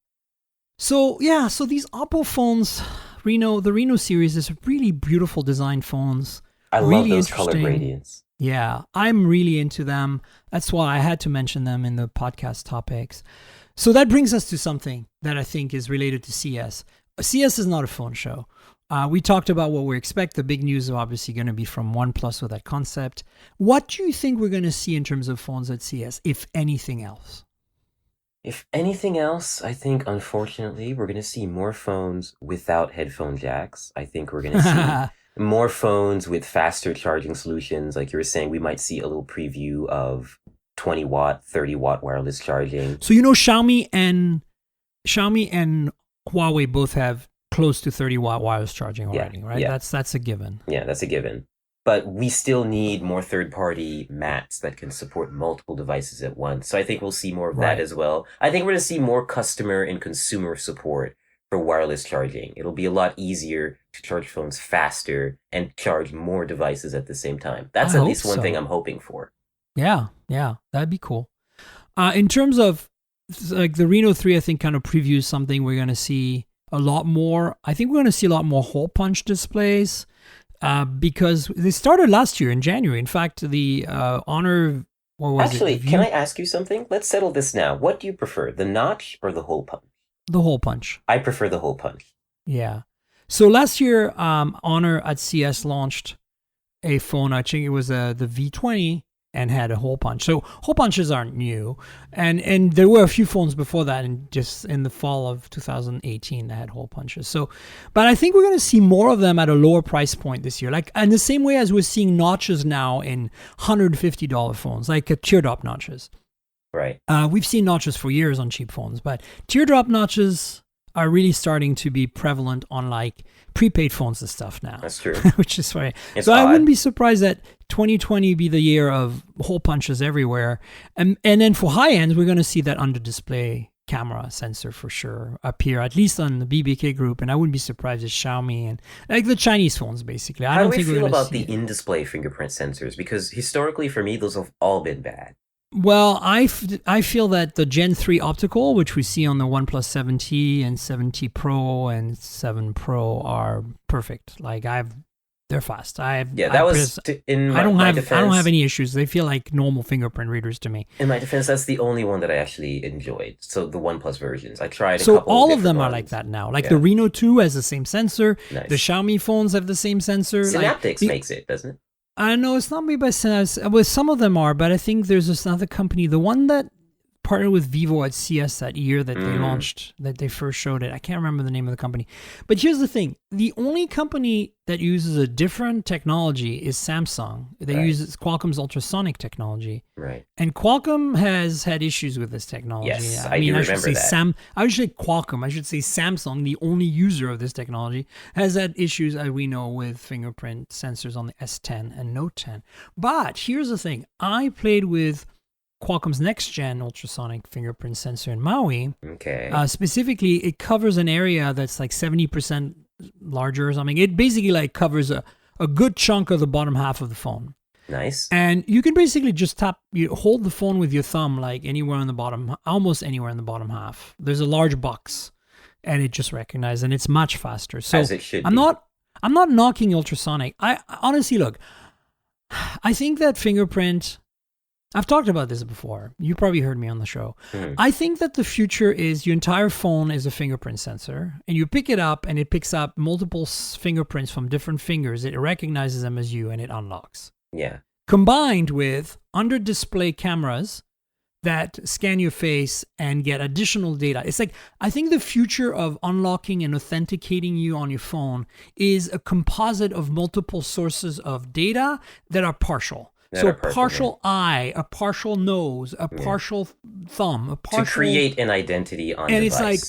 So these Oppo phones, the Reno series is really beautiful design phones. I love those color gradients. Yeah, I'm really into them. That's why I had to mention them in the podcast topics. So that brings us to something that I think is related to CES. CES is not a phone show. We talked about what we expect. The big news is obviously going to be from OnePlus with that concept. What do you think we're going to see in terms of phones at CES, if anything else? If anything else, I think, unfortunately, we're going to see more phones without headphone jacks. I think we're going to see more phones with faster charging solutions. Like you were saying, we might see a little preview of 20 watt, 30 watt wireless charging. So Xiaomi and Huawei both have close to 30 watt wireless charging already, right? Yeah. That's a given. Yeah, that's a given. But we still need more third-party mats that can support multiple devices at once. So I think we'll see more of that as well. I think we're going to see more customer and consumer support for wireless charging. It'll be a lot easier to charge phones faster and charge more devices at the same time. That's at least one thing I'm hoping for. Yeah, that'd be cool. In terms of like the Reno 3, I think kind of previews something we're going to see a lot more. I think we're going to see a lot more hole punch displays because they started last year in January. In fact, the Honor... Actually, can I ask you something? Let's settle this now. What do you prefer, the notch or the hole punch? The hole punch. I prefer the hole punch. Yeah. So last year, Honor at CES launched a phone. I think it was the V20 and had a hole punch. So hole punches aren't new, and there were a few phones before that, and just in the fall of 2018 that had hole punches. So, but I think we're going to see more of them at a lower price point this year. Like in the same way as we're seeing notches now in $150 phones, like teardrop notches. Right. We've seen notches for years on cheap phones, but teardrop notches are really starting to be prevalent on like prepaid phones and stuff now. That's true. Which is funny. It's so odd. I wouldn't be surprised that 2020 be the year of hole punches everywhere. And then for high ends, we're going to see that under display camera sensor for sure appear, at least on the BBK group. And I wouldn't be surprised if Xiaomi and like the Chinese phones, basically. How do we feel about the in-display fingerprint sensors? Because historically for me, those have all been bad. Well, I feel that the Gen 3 optical, which we see on the OnePlus 7T and 7T Pro and 7 Pro, are perfect. Like they're fast. I don't have any issues. They feel like normal fingerprint readers to me. In my defense, that's the only one that I actually enjoyed. So the OnePlus versions, I tried. So all of them are like that now. Like the Reno 2 has the same sensor. Nice. The Xiaomi phones have the same sensor. Synaptics makes it, doesn't it? I know it's not made by Synaptics. Well, some of them are, but I think there's this another company, the one that partnered with Vivo at CES that year that they launched, that they first showed it. I can't remember the name of the company. But here's the thing. The only company that uses a different technology is Samsung. They use Qualcomm's ultrasonic technology. Right. And Qualcomm has had issues with this technology. Yes, I do remember that. I should say Qualcomm. I should say Samsung, the only user of this technology, has had issues, as we know, with fingerprint sensors on the S10 and Note 10. But here's the thing. I played with Qualcomm's next-gen ultrasonic fingerprint sensor in Maui. Okay. Specifically, it covers an area that's like 70% larger or something. It basically like covers a good chunk of the bottom half of the phone. Nice. And you can basically just hold the phone with your thumb like anywhere on the bottom, almost anywhere in the bottom half. There's a large box, and it just recognizes, and it's much faster. So as it should I'm not knocking ultrasonic. I honestly, look, I think that fingerprint... I've talked about this before. You probably heard me on the show. I think that the future is your entire phone is a fingerprint sensor, and you pick it up, and it picks up multiple fingerprints from different fingers. It recognizes them as you, and it unlocks. Yeah. Combined with under-display cameras that scan your face and get additional data. It's like, I think the future of unlocking and authenticating you on your phone is a composite of multiple sources of data that are partial. So a partial eye, a partial nose, a partial thumb, a partial... To create an identity on device. And it's like,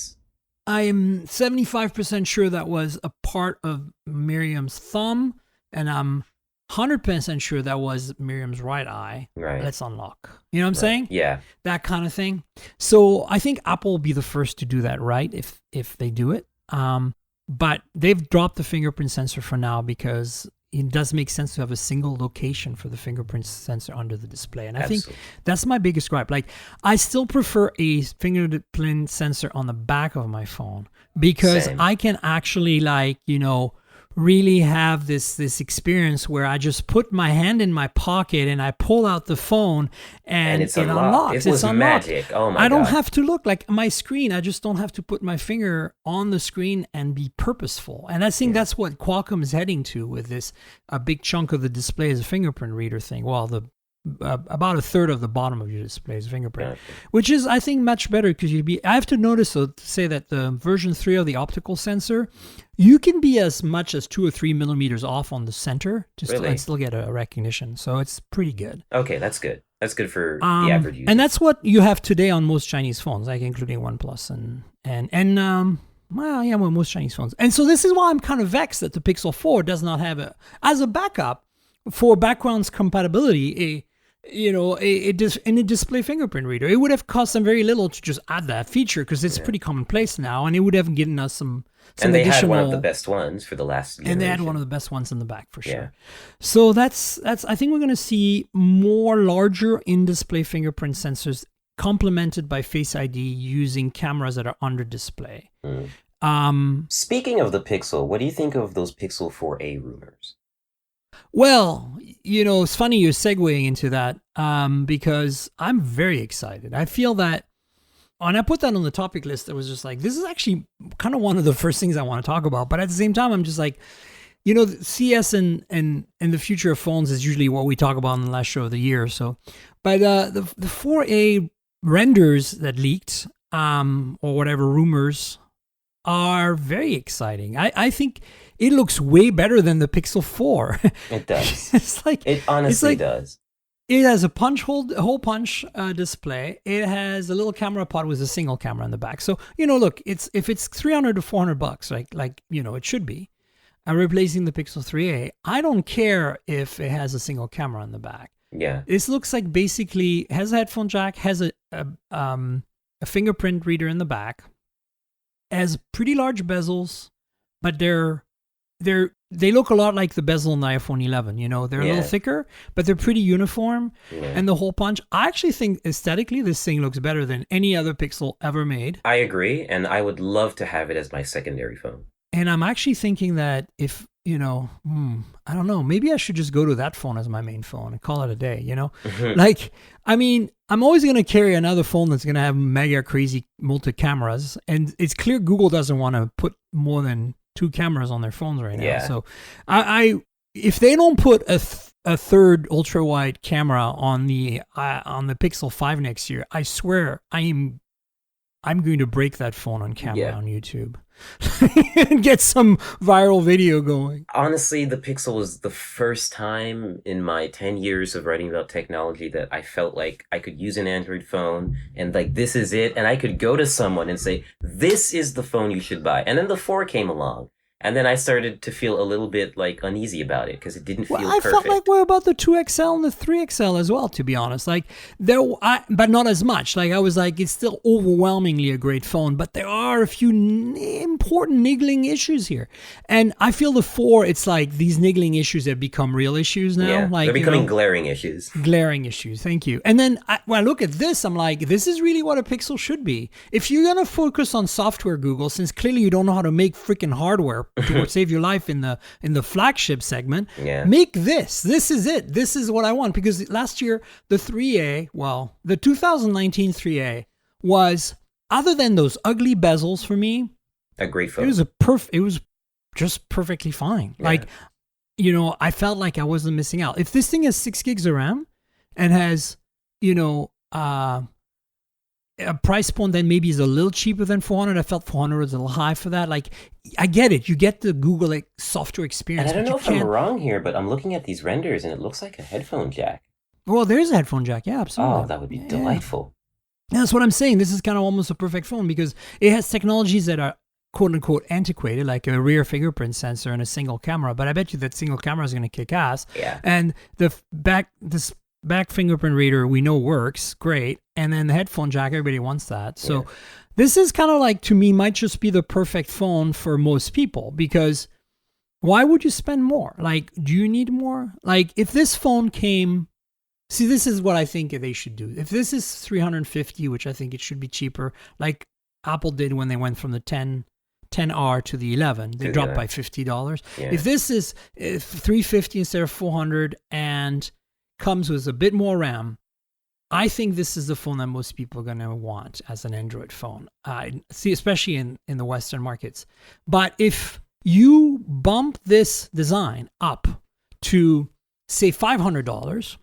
I am 75% sure that was a part of Miriam's thumb, and I'm 100% sure that was Miriam's right eye. Right. Let's unlock. You know what I'm saying? Yeah. That kind of thing. So I think Apple will be the first to do that, right? If they do it. But they've dropped the fingerprint sensor for now because it does make sense to have a single location for the fingerprint sensor under the display. And I think that's my biggest gripe. Like, I still prefer a fingerprint sensor on the back of my phone because I can actually, like, you know, really have this experience where I just put my hand in my pocket and I pull out the phone and it unlocks. It was magic. Oh my God. I don't have to look like my screen. I just don't have to put my finger on the screen and be purposeful. And I think that's what Qualcomm is heading to with this. A big chunk of the display is a fingerprint reader thing. Well, about a third of the bottom of your display is fingerprint, which is, I think, much better because I have to notice, though, to say that the version 3 of the optical sensor, you can be as much as 2 or 3 millimeters off on the center and still get a recognition. So it's pretty good. Okay, that's good. That's good for the average user. And that's what you have today on most Chinese phones, like including OnePlus most Chinese phones. And so this is why I'm kind of vexed that the Pixel 4 does not have as a backup for backgrounds compatibility, a display fingerprint reader. It would have cost them very little to just add that feature because it's pretty commonplace now, and it would have given us some and they additional, had one of the best ones for the last generation. And they had one of the best ones in the back for sure. Yeah. So that's. I think we're going to see more larger in-display fingerprint sensors complemented by Face ID using cameras that are under display. Speaking of the Pixel, what do you think of those Pixel 4a rumors? Well, it's funny you're segueing into that because I'm very excited. I feel that, and I put that on the topic list. That was just like, this is actually kind of one of the first things I want to talk about. But at the same time, I'm just like, CES and the future of phones is usually what we talk about in the last show of the year or so. But the 4A renders that leaked or whatever rumors are very exciting. I think it looks way better than the Pixel 4. It does. It honestly does. It has a hole punch display. It has a little camera pod with a single camera in the back. So look, if it's $300 to $400, like it should be, replacing the Pixel 3a. I don't care if it has a single camera in the back. Yeah. This looks like basically has a headphone jack, has a fingerprint reader in the back, has pretty large bezels, but they look a lot like the bezel in the iPhone 11. They're a little thicker, but they're pretty uniform. Yeah. And the hole punch, I actually think aesthetically this thing looks better than any other Pixel ever made. I agree, and I would love to have it as my secondary phone. And I'm actually thinking that if, I don't know, maybe I should just go to that phone as my main phone and call it a day, Mm-hmm. I'm always going to carry another phone that's going to have mega crazy multi-cameras. And it's clear Google doesn't want to put more than 2 cameras on their phones right now. Yeah. So if they don't put a third ultra-wide camera on the Pixel 5 next year, I swear I'm going to break that phone on camera on YouTube and get some viral video going. Honestly, the Pixel was the first time in my 10 years of writing about technology that I felt like I could use an Android phone and like, this is it. And I could go to someone and say, this is the phone you should buy. And then the 4 came along. And then I started to feel a little bit like uneasy about it because it didn't feel perfect. I felt like what about the 2XL and the 3XL as well, to be honest. But not as much. I was like, it's still overwhelmingly a great phone, but there are a few important niggling issues here. And I feel the 4, it's like these niggling issues have become real issues now. Yeah, they're becoming glaring issues. Glaring issues, thank you. And then when I look at this, I'm like, this is really what a Pixel should be. If you're going to focus on software, Google, since clearly you don't know how to make freaking hardware to save your life in the flagship segment, make this. This is it. This is what I want. Because last year, the 3A, the 2019 3A was, other than those ugly bezels for me, a great phone. It was just perfectly fine. Yeah. I felt like I wasn't missing out. If this thing has 6 gigs of RAM and has, a price point that maybe is a little cheaper than 400. I felt 400 was a little high for that. I get it. You get the Google software experience. And I don't know if I'm wrong here, but I'm looking at these renders and it looks like a headphone jack. Well, there's a headphone jack. Yeah, absolutely. Oh, that would be delightful. Yeah, that's what I'm saying. This is kind of almost a perfect phone because it has technologies that are quote unquote antiquated, like a rear fingerprint sensor and a single camera. But I bet you that single camera is going to kick ass. Yeah. And this back fingerprint reader we know works great, and then the headphone jack, everybody wants that. So this is kind of to me, might just be the perfect phone for most people, because why would you spend more? Do you need more? If this phone came, see, this is what I think they should do. If this is $350, which I think it should be cheaper, like Apple did when they went from the 10R to the 11, they dropped by $50. Yeah. If this is $350 instead of $400 and comes with a bit more RAM, I think this is the phone that most people are going to want as an Android phone. See, especially in the Western markets. But if you bump this design up to, say, $500,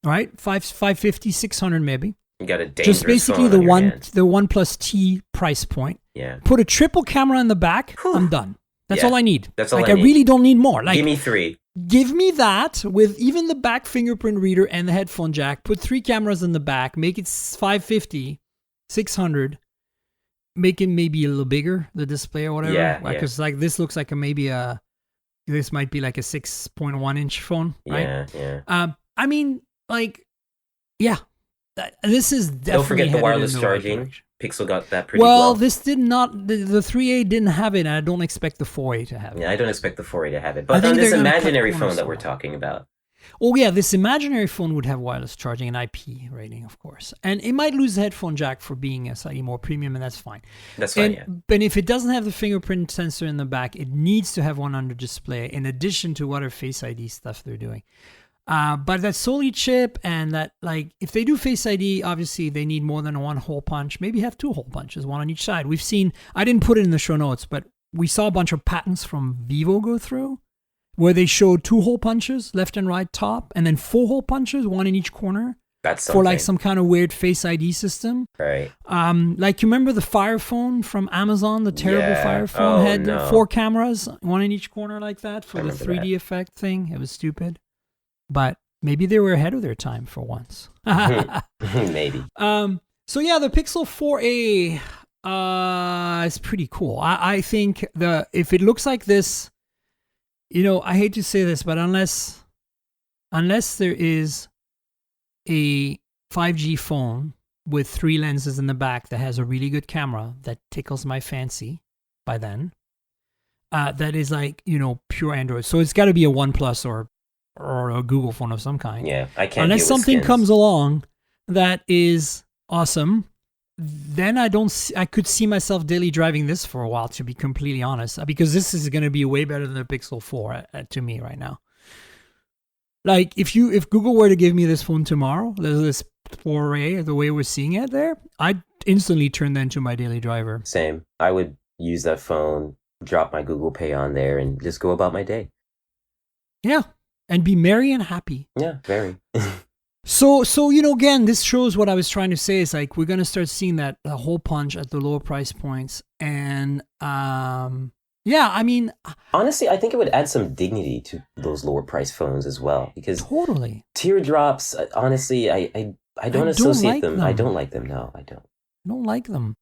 right? $550, $600 maybe. You got a dangerous just basically phone the the OnePlus T price point. Yeah. Put a triple camera in the back. I'm done. That's all I need. That's all I need. I really don't need more. Give me 3. Give me that with even the back fingerprint reader and the headphone jack. Put 3 cameras in the back. Make it 550, 600. Make it maybe a little bigger, the display or whatever. Yeah. Because this looks like this might be like a 6.1 inch phone, right? Yeah. Yeah. This is definitely Don't forget the headed wireless in the right charging. direction. Pixel got that pretty well. This did not. The 3A didn't have it, and I don't expect the 4A to have it. Yeah, I don't expect the 4A to have it. But on this imaginary phone that we're talking about. Oh yeah, this imaginary phone would have wireless charging and IP rating, of course. And it might lose the headphone jack for being a slightly more premium, and that's fine. That's fine, yeah. But if it doesn't have the fingerprint sensor in the back, it needs to have one under display in addition to other Face ID stuff they're doing. But that solely chip and that, like, if they do Face ID, obviously they need more than one hole punch. Maybe have two hole punches, one on each side. We've seen, I didn't put it in the show notes, but we saw a bunch of patents from Vivo go through where they showed two hole punches, left and right top, and then four hole punches, one in each corner. That's something. For like some kind of weird Face ID system. Right. Like, you remember the Fire Phone from Amazon, the terrible Fire Phone had four cameras, one in each corner like that for the 3D effect thing. It was stupid. But maybe they were ahead of their time for once. Maybe. So yeah, the Pixel 4a is pretty cool. I think if it looks like this, I hate to say this, but unless there is a 5G phone with 3 lenses in the back that has a really good camera that tickles my fancy by then, that is like, pure Android. So it's got to be a OnePlus or a Google phone of some kind. Yeah, I can't. Unless something comes along that is awesome, then I could see myself daily driving this for a while, to be completely honest, because this is going to be way better than the Pixel 4 to me right now. Like, if Google were to give me this phone tomorrow, this 4A, the way we're seeing it there, I'd instantly turn that into my daily driver. Same. I would use that phone, drop my Google Pay on there, and just go about my day. Yeah. And be merry and happy. Yeah, very. So again, this shows what I was trying to say is, like, we're going to start seeing that hole punch at the lower price points. And, yeah, I mean... Honestly, I think it would add some dignity to those lower price phones as well. Because totally. Teardrops, honestly, I don't associate them. I don't like them, no, I don't. I don't like them.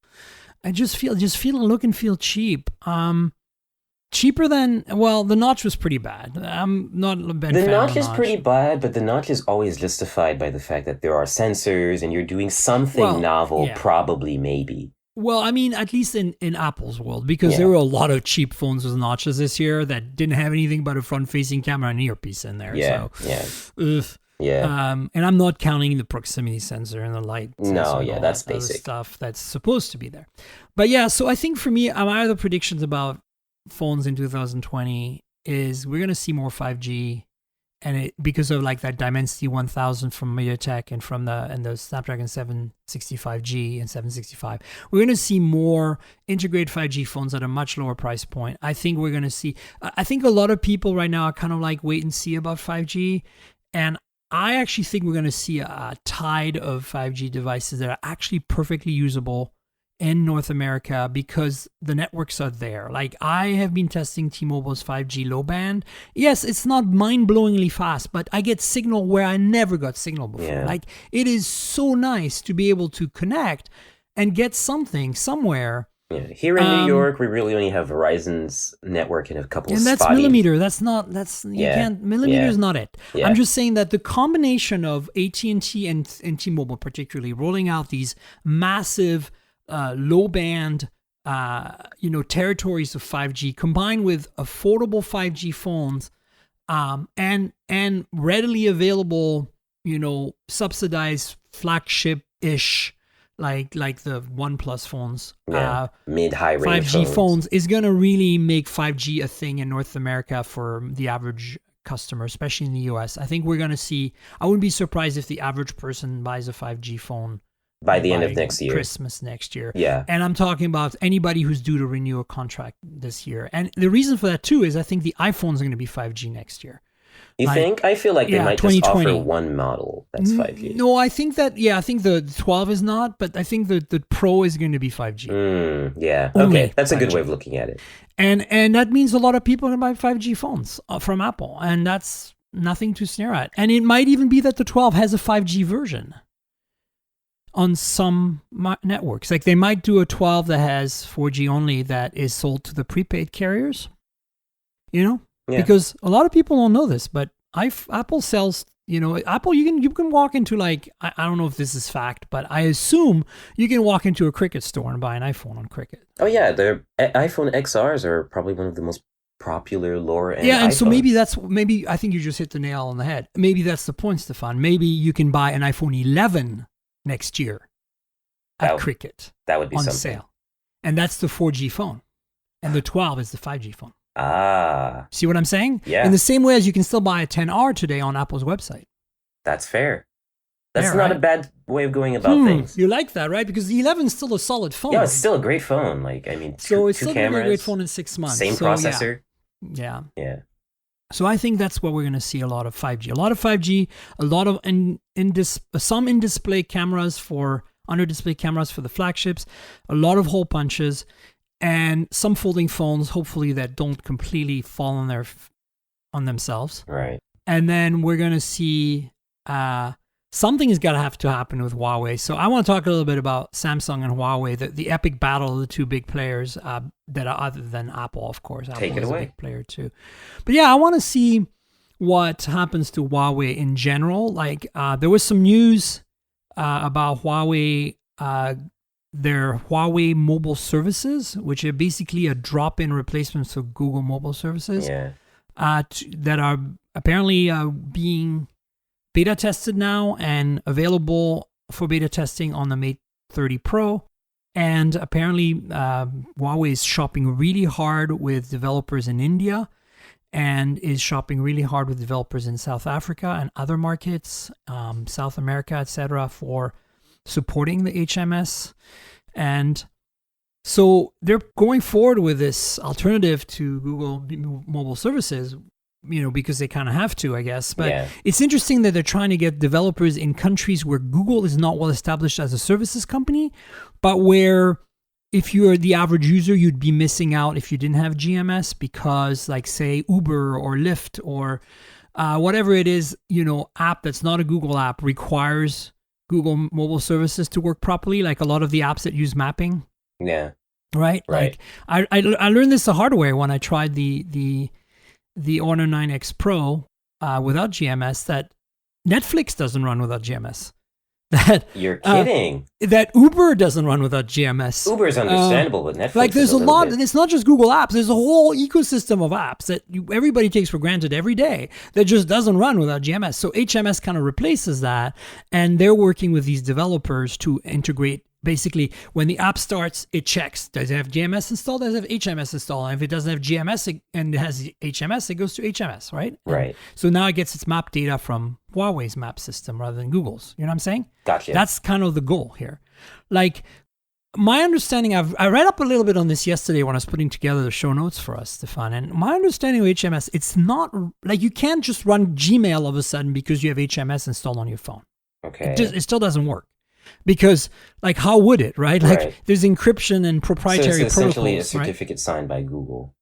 I just look and feel cheap. Cheaper than, the notch was pretty bad. I'm not a bad fan of the notch. The notch is pretty bad, but the notch is always justified by the fact that there are sensors and you're doing something novel, probably, maybe. Well, I mean, at least in Apple's world, because there were a lot of cheap phones with notches this year that didn't have anything but a front-facing camera and earpiece in there. Yeah, Yeah. And I'm not counting the proximity sensor and the light sensor. No, yeah, that's basic stuff that's supposed to be there. But yeah, so I think for me, my other predictions about phones in 2020 is we're going to see more 5G, and because of like that Dimensity 1000 from MediaTek and from the Snapdragon 765G and 765, we're going to see more integrated 5G phones at a much lower price point. I think we're going to see, I think a lot of people right now are kind of like wait and see about 5G, and I actually think we're going to see a tide of 5G devices that are actually perfectly usable in North America because the networks are there. Like, I have been testing T-Mobile's 5G low band. Yes, it's not mind-blowingly fast, but I get signal where I never got signal before. Yeah. Like, it is so nice to be able to connect and get something somewhere. Yeah. Here in New York, we really only have Verizon's network and a couple of that's millimeter. Millimeter is not it. Yeah. I'm just saying that the combination of AT&T and T-Mobile particularly rolling out these massive low band, territories of 5G combined with affordable 5G phones, and readily available, subsidized flagship-ish, like the OnePlus phones, mid-high range 5G phones is going to really make 5G a thing in North America for the average customer, especially in the US. I think we're going to see, I wouldn't be surprised if the average person buys a 5G phone by the end of next year. Christmas next year. Yeah. And I'm talking about anybody who's due to renew a contract this year. And the reason for that, too, is I think the iPhone's going to be 5G next year. You think? I feel like they might just offer one model that's 5G. No, I think the 12 is not, but I think the Pro is going to be 5G. Yeah. Okay. That's 5G. A good way of looking at it. And that means a lot of people are going to buy 5G phones from Apple. And that's nothing to sneer at. And it might even be that the 12 has a 5G version on some networks. Like, they might do a 12 that has 4G only that is sold to the prepaid carriers, because a lot of people don't know this, but Apple sells Apple, you can walk into like, I don't know if this is fact, but I assume you can walk into a Cricket store and buy an iPhone on Cricket. Oh yeah, the iPhone XRs are probably one of the most popular lower end. Yeah, and so iPhones. maybe I think you just hit the nail on the head. Maybe that's the point, Stefan. Maybe you can buy an iPhone 11 next year at Cricket. That would be on something. sale, and that's the 4G phone, and the 12 is the 5G phone. Ah. See what I'm saying? Yeah. In the same way as you can still buy a 10R today on Apple's website. That's fair. That's Fair, not right? a bad way of going about things. You like that, right? Because the 11 is still a solid phone. Yeah, it's still a great phone. Like, I mean, so it's two still cameras, going to be a great phone in 6 months. same processor. Yeah. Yeah. So I think that's what we're going to see, a lot of 5G. A lot of 5G, a lot of some in-display cameras under-display cameras for the flagships, a lot of hole punches, and some folding phones, hopefully, that don't completely fall on themselves. Right. And then we're going to see something is going to have to happen with Huawei. So I want to talk a little bit about Samsung and Huawei, the epic battle of the two big players that are other than Apple, of course. Apple Take it is away. a big player too. But yeah, I want to see what happens to Huawei in general. Like there was some news about Huawei, their Huawei mobile services, which are basically a drop-in replacement for Google mobile services. Yeah. That are apparently being beta tested now and available for beta testing on the Mate 30 Pro. And apparently Huawei is shopping really hard with developers in India and is shopping really hard with developers in South Africa and other markets, South America, etc., for supporting the HMS. And so they're going forward with this alternative to Google mobile services, because they kind of have to, I guess. But It's interesting that they're trying to get developers in countries where Google is not well established as a services company, but where if you're the average user, you'd be missing out if you didn't have GMS because, like, say, Uber or Lyft or whatever it is, app that's not a Google app requires Google mobile services to work properly, like a lot of the apps that use mapping. Yeah. Right? Like I learned this the hard way when I tried the Honor 9X Pro without GMS, that Netflix doesn't run without GMS. That You're kidding. That Uber doesn't run without GMS. Uber is understandable, but Netflix like there's is a lot, bit... and it's not just Google Apps. There's a whole ecosystem of apps that everybody takes for granted every day that just doesn't run without GMS. So HMS kind of replaces that, and they're working with these developers to integrate. Basically, when the app starts, it checks. Does it have GMS installed? Does it have HMS installed? And if it doesn't have GMS and it has HMS, it goes to HMS, right? Right. So now it gets its map data from Huawei's map system rather than Google's. You know what I'm saying? Gotcha. That's kind of the goal here. Like, my understanding, I read up a little bit on this yesterday when I was putting together the show notes for us, Stefan. And my understanding of HMS, it's not like you can't just run Gmail all of a sudden because you have HMS installed on your phone. Okay. It still doesn't work. Because, like, how would it, right? Like, there's encryption and proprietary protocols. So it's essentially a certificate signed by Google.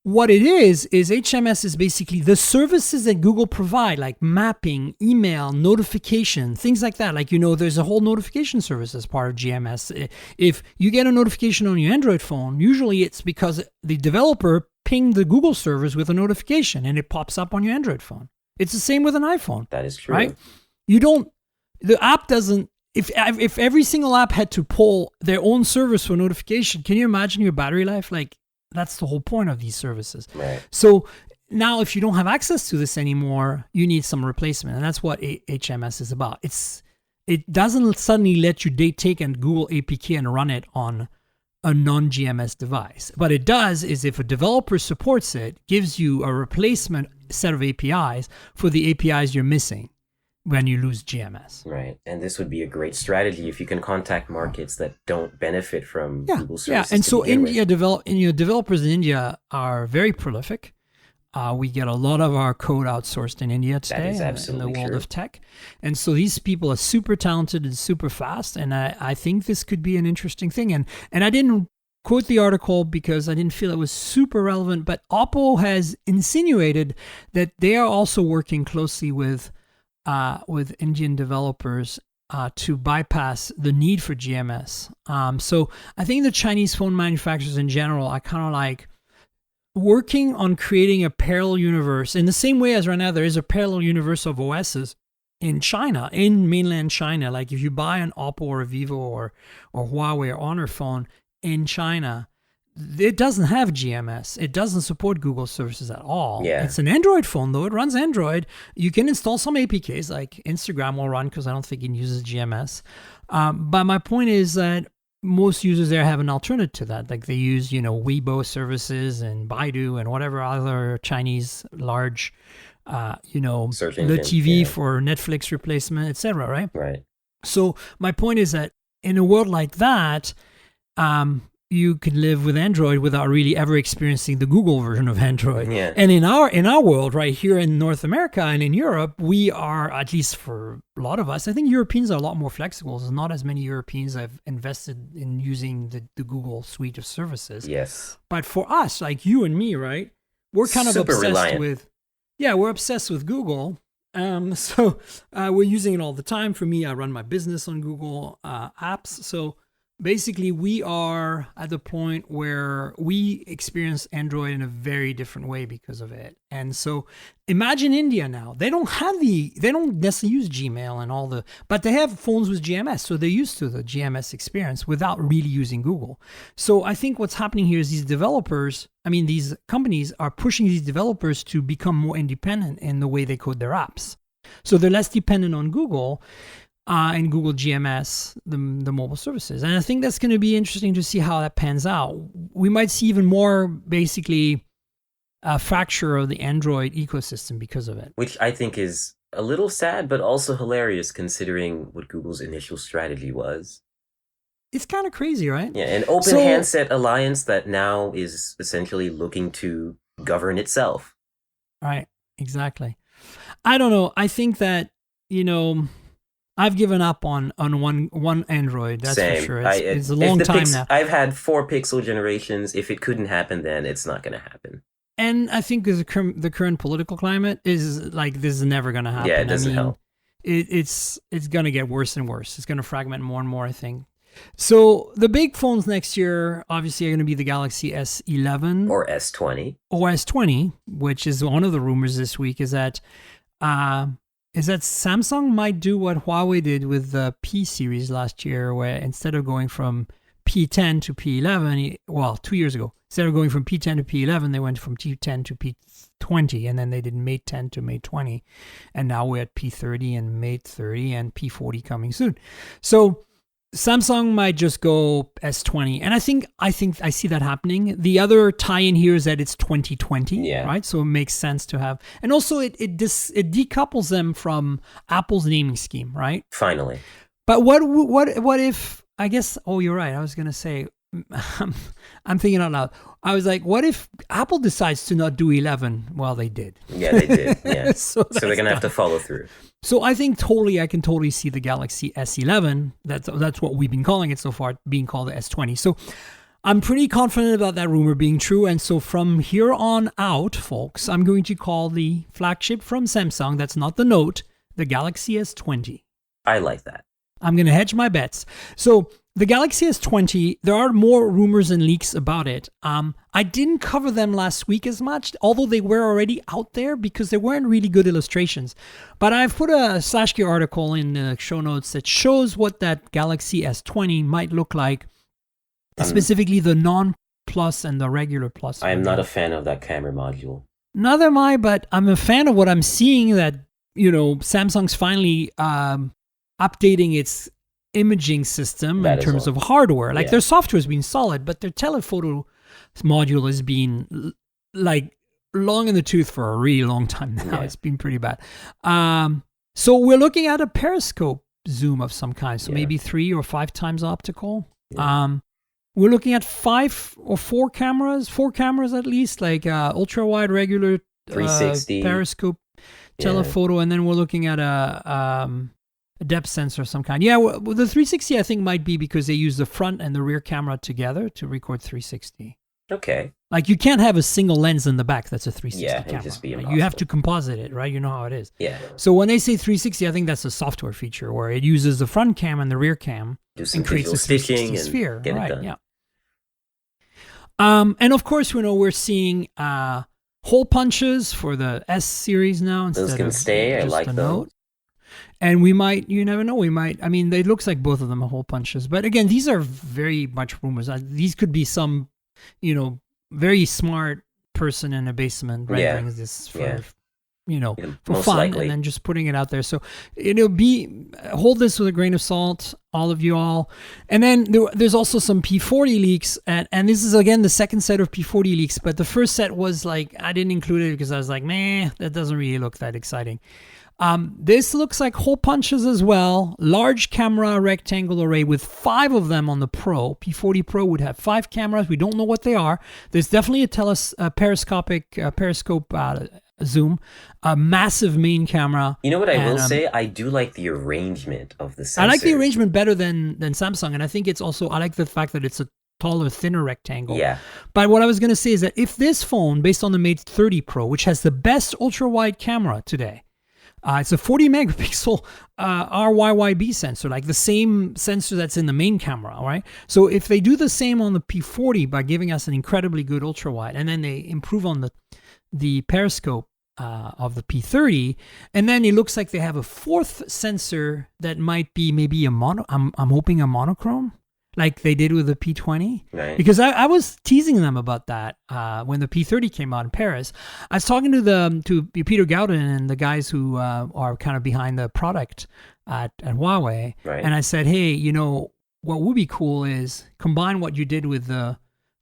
What it is HMS is basically the services that Google provide, like mapping, email, notification, things like that. Like, there's a whole notification service as part of GMS. If you get a notification on your Android phone, usually it's because the developer pinged the Google servers with a notification and it pops up on your Android phone. It's the same with an iPhone. That is true. Right? The app doesn't. If every single app had to pull their own service for notification, can you imagine your battery life? Like, that's the whole point of these services. Right. So now if you don't have access to this anymore, you need some replacement. And that's what HMS is about. It doesn't suddenly let you take a Google APK and run it on a non-GMS device. What it does is if a developer supports it, gives you a replacement set of APIs for the APIs you're missing when you lose GMS. Right. And this would be a great strategy if you can contact markets that don't benefit from Google services. Yeah, and so developers in India are very prolific. We get a lot of our code outsourced in India today. That is absolutely in the world true. of tech. And so these people are super talented and super fast. And I think this could be an interesting thing. And I didn't quote the article because I didn't feel it was super relevant, but Oppo has insinuated that they are also working closely with Indian developers to bypass the need for GMS. So I think the Chinese phone manufacturers in general are kind of like working on creating a parallel universe in the same way as right now there is a parallel universe of OSs in China, in mainland China. Like if you buy an Oppo or a Vivo or Huawei or Honor phone in China, it doesn't have GMS. It doesn't support Google services at all. Yeah. It's an Android phone, though. It runs Android. You can install some APKs, like Instagram will run, because I don't think it uses GMS. But my point is that most users there have an alternative to that. Like they use, Weibo services and Baidu and whatever other Chinese large, search the engine, TV for Netflix replacement, etc. Right? Right. So my point is that in a world like that, you could live with Android without really ever experiencing the Google version of Android. Yeah. And in our world, right here in North America and in Europe, we are, at least for a lot of us, I think Europeans are a lot more flexible. There's not as many Europeans have invested in using the Google suite of services. Yes. But for us, like you and me, right, we're kind of Super obsessed reliant. we're obsessed with Google. So we're using it all the time. For me, I run my business on Google apps. So basically, we are at the point where we experience Android in a very different way because of it. And so imagine India now. They don't necessarily use Gmail and but they have phones with GMS. So they're used to the GMS experience without really using Google. So I think what's happening here is these companies are pushing these developers to become more independent in the way they code their apps. So they're less dependent on Google. And Google GMS, the mobile services. And I think that's going to be interesting to see how that pans out. We might see even more, basically, a fracture of the Android ecosystem because of it. Which I think is a little sad, but also hilarious considering what Google's initial strategy was. It's kind of crazy, right? Yeah, an open handset alliance that now is essentially looking to govern itself. Right, exactly. I don't know. I think that, I've given up on one Android. That's Same. for sure. It's a long time now. I've had 4 Pixel generations. If it couldn't happen, then it's not going to happen. And I think the current political climate is like this is never going to happen. Yeah, it doesn't help. It's going to get worse and worse. It's going to fragment more and more, I think. So the big phones next year, obviously, are going to be the Galaxy S11 or S20, or S20, which is one of the rumors this week. Is that Samsung might do what Huawei did with the P series last year, where instead of going from P10 to P11, 2 years ago, instead of going from P10 to P11, they went from P10 to P20, and then they did Mate 10 to Mate 20, and now we're at P30 and Mate 30 and P40 coming soon. So Samsung might just go S20, and I think I see that happening. The other tie-in here is that it's 2020, right? So it makes sense to have, and also it decouples them from Apple's naming scheme, right? Finally. But what if? I guess. Oh, you're right. I was gonna say. I'm thinking out loud. I was like, what if Apple decides to not do 11? Well, they did. Yeah, they did. Yeah. so they're gonna have to follow through. So I think I can totally see the Galaxy S11. That's what we've been calling it so far, being called the S20. So I'm pretty confident about that rumor being true. And so from here on out, folks, I'm going to call the flagship from Samsung, that's not the Note, the Galaxy S20. I like that. I'm going to hedge my bets. So the Galaxy S20, there are more rumors and leaks about it. I didn't cover them last week as much, although they were already out there because there weren't really good illustrations. But I've put a /K article in the show notes that shows what that Galaxy S20 might look like, specifically the non-Plus and the regular Plus. I am not a fan of that camera module. Neither am I, but I'm a fan of what I'm seeing, that, Samsung's finally updating its imaging system in terms of hardware. Like their software has been solid, but their telephoto module has been like long in the tooth for a really long time now. It's been pretty bad. So we're looking at a periscope zoom of some kind. So maybe 3 or 5 times optical. We're looking at 4 cameras at least, like ultra wide, regular 360 periscope telephoto, and then we're looking at a depth sensor of some kind. Yeah, well, the 360 I think might be because they use the front and the rear camera together to record 360. Okay. Like you can't have a single lens in the back that's a 360 camera. It'd just be right? You have to composite it, right? You know how it is. Yeah. So when they say 360, I think that's a software feature where it uses the front cam and the rear cam and creates a 360 sphere. Get right, it done. Yeah. And of course, we're seeing hole punches for the S series now instead those can of stay. just I like a those. Note. And you never know, I mean, it looks like both of them are hole punches. But again, these are very much rumors. These could be some, very smart person in a basement rendering this for, for most fun, likely. and then just putting it out there. So hold this with a grain of salt, all of you all. And then there's also some P40 leaks, and this is again the second set of P40 leaks, but the first set was like, I didn't include it because I was like, meh, that doesn't really look that exciting. This looks like hole punches as well. Large camera rectangle array with 5 of them on the Pro. P40 Pro would have 5 cameras. We don't know what they are. There's definitely a periscope zoom, a massive main camera. You know what I will say? I do like the arrangement of the sensor. I like the arrangement better than Samsung, and I think it's also, I like the fact that it's a taller, thinner rectangle. Yeah. But what I was going to say is that if this phone, based on the Mate 30 Pro, which has the best ultra-wide camera today, it's a 40 megapixel RYYB sensor, like the same sensor that's in the main camera, all right? So if they do the same on the P40 by giving us an incredibly good ultra-wide, and then they improve on the periscope of the P30, and then it looks like they have a 4th sensor that might be maybe I'm hoping a monochrome, like they did with the P20. Right. Because I was teasing them about that when the P30 came out in Paris. I was talking to Peter Gowden and the guys who are kind of behind the product at Huawei. Right. And I said, hey, what would be cool is combine what you did with the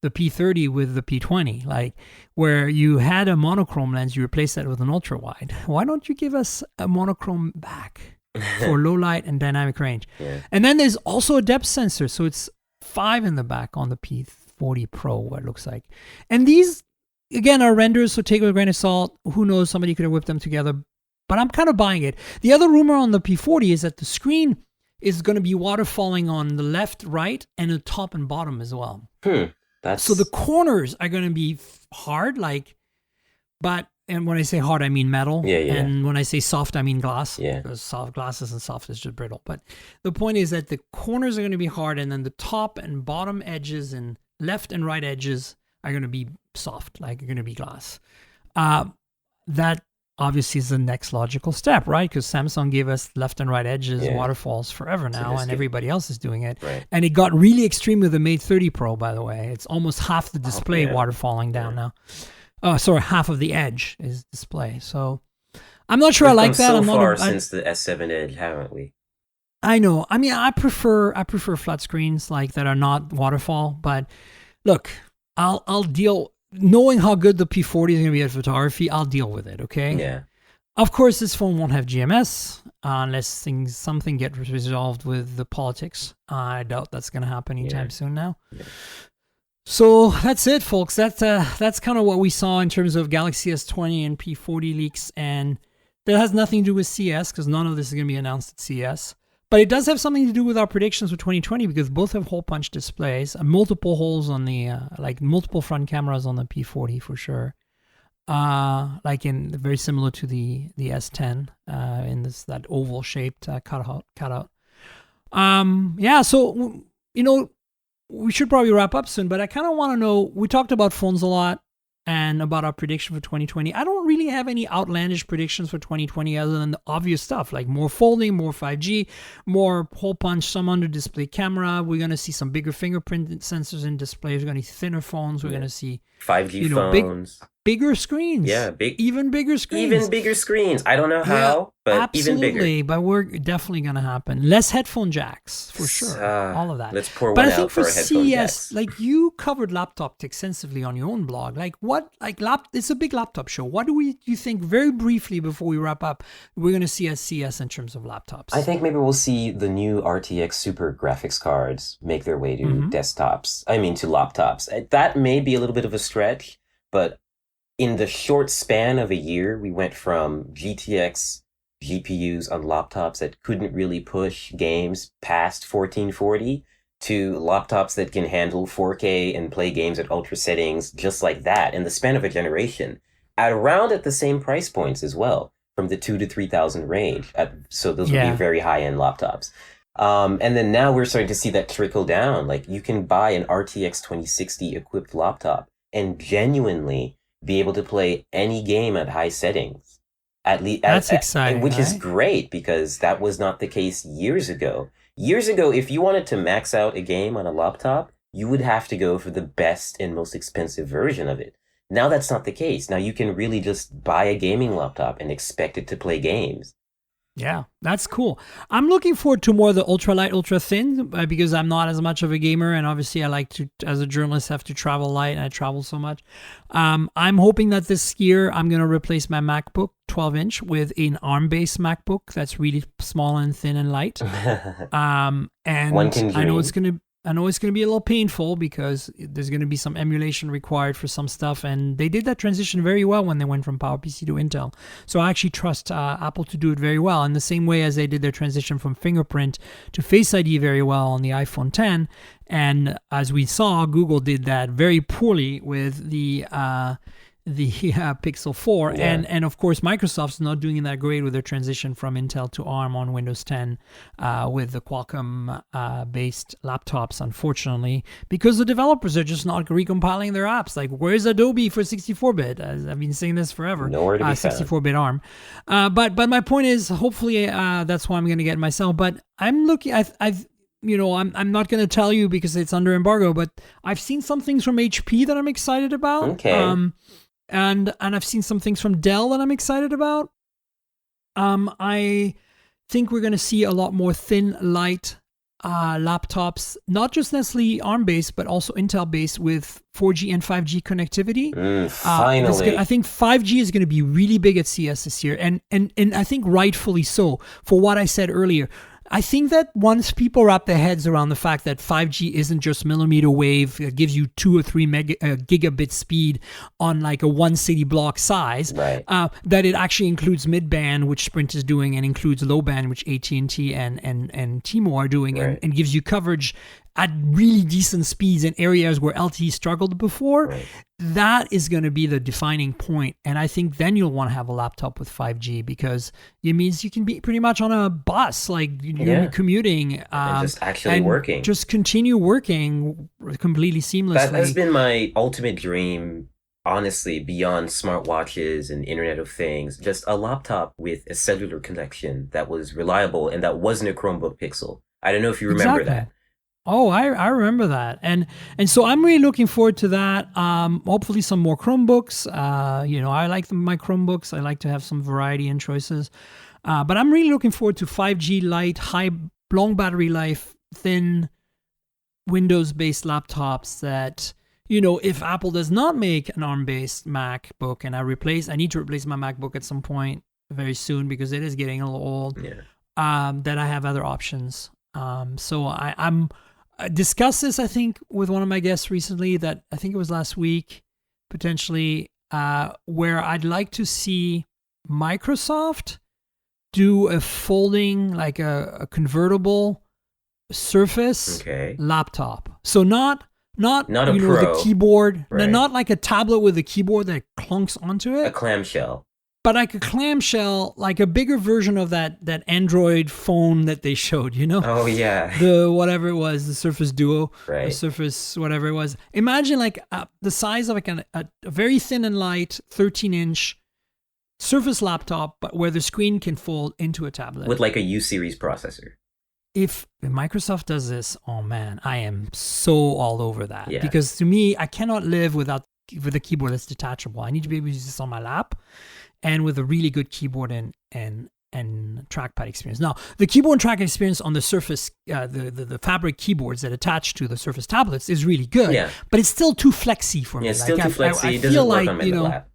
P30 with the P20, like where you had a monochrome lens, you replaced that with an ultra wide. Why don't you give us a monochrome back for low light and dynamic range? Yeah. And then there's also a depth sensor, so it's 5 in the back on the P40 Pro, what it looks like. And these, again, are renders, so take it with a grain of salt. Who knows, somebody could have whipped them together, but I'm kind of buying it. The other rumor on the P40 is that the screen is going to be waterfalling on the left, right, and the top and bottom as well. So the corners are going to be hard, and when I say hard, I mean metal. Yeah. And when I say soft, I mean glass. Yeah. Because soft glass isn't soft, it's just brittle. But the point is that the corners are going to be hard, and then the top and bottom edges and left and right edges are going to be soft, like are going to be glass. That obviously is the next logical step, right? Because Samsung gave us left and right edges, waterfalls forever now, and everybody else is doing it. Right. And it got really extreme with the Mate 30 Pro, by the way. It's almost half the display waterfalling down now. Oh, sorry, half of the edge is display. So I'm not sure I like that. I'm far since the S7 Edge, haven't we? I know. I mean, I prefer flat screens like that are not waterfall. But look, I'll deal. Knowing how good the P40 is going to be at photography, I'll deal with it. Okay. Yeah. Of course, this phone won't have GMS unless something gets resolved with the politics. I doubt that's going to happen anytime soon now. Yeah. So that's it, folks. That's kind of what we saw in terms of Galaxy S20 and P40 leaks, and that has nothing to do with CES because none of this is going to be announced at CES. But it does have something to do with our predictions for 2020 because both have hole punch displays, multiple holes on the multiple front cameras on the P40 for sure. Very similar to the S10 in that oval shaped cutout. So we should probably wrap up soon, but I kind of want to know, we talked about phones a lot and about our prediction for 2020. I don't really have any outlandish predictions for 2020 other than the obvious stuff, like more folding, more 5G, more hole punch, some under display camera. We're going to see some bigger fingerprint sensors in displays. We're going to see thinner phones. We're going to see 5G phones. Bigger screens. Yeah, even bigger screens. Even bigger screens. I don't know how, but absolutely, even bigger. But we're definitely going to happen. Less headphone jacks, for sure. All of that. Let's pour one out for headphone jacks. Like you covered laptop extensively on your own blog. It's a big laptop show. What do you think, very briefly before we wrap up, we're going to see at CES in terms of laptops? I think maybe we'll see the new RTX super graphics cards make their way to desktops. I mean, to laptops. That may be a little bit of a stretch, but in the short span of a year, we went from GTX GPUs on laptops that couldn't really push games past 1440 to laptops that can handle 4K and play games at ultra settings just like that in the span of a generation, at the same price points as well, from the 2,000 to 3,000 range. So those would be very high-end laptops. And then now we're starting to see that trickle down. Like you can buy an RTX 2060 equipped laptop and genuinely be able to play any game at high settings. At least That's exciting, which is right? great because that was not the case years ago. Years ago, if you wanted to max out a game on a laptop, you would have to go for the best and most expensive version of it. Now that's not the case. Now you can really just buy a gaming laptop and expect it to play games. Yeah, that's cool. I'm looking forward to more of the ultralight, ultra thin because I'm not as much of a gamer, and obviously I like to, as a journalist, have to travel light, and I travel so much. I'm hoping that this year I'm going to replace my MacBook 12-inch with an ARM-based MacBook that's really small and thin and light. And One can dream. I know it's going to be a little painful because there's going to be some emulation required for some stuff, and they did that transition very well when they went from PowerPC to Intel. So I actually trust Apple to do it very well in the same way as they did their transition from fingerprint to Face ID very well on the iPhone 10. And as we saw, Google did that very poorly with the Pixel 4, Yeah. and of course Microsoft's not doing that great with their transition from Intel to ARM on Windows 10 with the Qualcomm based laptops, unfortunately, because the developers are just not recompiling their apps. Like, where's Adobe for 64-bit? I've been saying this forever. Nowhere to be 64-bit ARM. But my point is, hopefully that's what I'm going to get myself. But I'm looking. I'm not going to tell you because it's under embargo, but I've seen some things from HP that I'm excited about. Okay. And I've seen some things from Dell that I'm excited about. I think we're going to see a lot more thin, light laptops, not just necessarily ARM-based, but also Intel-based with 4G and 5G connectivity. Finally. I think 5G is going to be really big at CES this year, and I think rightfully so, for what I said earlier. I think that once people wrap their heads around the fact that 5G isn't just millimeter wave, it gives you 2 or 3 gigabit speed on like a one city block size, right. That it actually includes mid-band, which Sprint is doing, and includes low band, which AT&T and T-Mobile are doing, Right. and gives you coverage at really decent speeds in areas where LTE struggled before. Right. That is going to be the defining point. And I think then you'll want to have a laptop with 5G because it means you can be pretty much on a bus, like you're commuting. And just actually working. Just continue working completely seamlessly. That has been my ultimate dream, honestly, beyond smartwatches and Internet of Things. Just a laptop with a cellular connection that was reliable and that wasn't a Chromebook Pixel. I don't know if you remember that. Oh, I remember that, and so I'm really looking forward to that. Hopefully, some more Chromebooks. I like my Chromebooks. I like to have some variety and choices. But I'm really looking forward to 5G light, long battery life, thin Windows-based laptops that, if Apple does not make an ARM-based MacBook and I need to replace my MacBook at some point very soon because it is getting a little old. Yeah. Then I have other options. So I'm discussed this, I think, with one of my guests recently, that I think it was last week, potentially, where I'd like to see Microsoft do a folding, like a convertible Surface laptop. So not a Pro. The keyboard, right. Not like a tablet with a keyboard that clunks onto it. A clamshell. But like a clamshell, like a bigger version of that Android phone that they showed, Oh, yeah. The whatever it was, the Surface Duo, right. The Surface whatever it was. Imagine like the size of like a very thin and light 13-inch Surface laptop, but where the screen can fold into a tablet. With like a U-series processor. If Microsoft does this, oh man, I am so all over that. Yeah. Because to me, I cannot live with a keyboard that's detachable. I need to be able to use this on my lap. And with a really good keyboard and trackpad experience. Now, the keyboard and trackpad experience on the Surface, the fabric keyboards that attach to the Surface tablets is really good. Yeah. But it's still too flexy for me. Yeah, it's still too flexy. It doesn't work on my lap.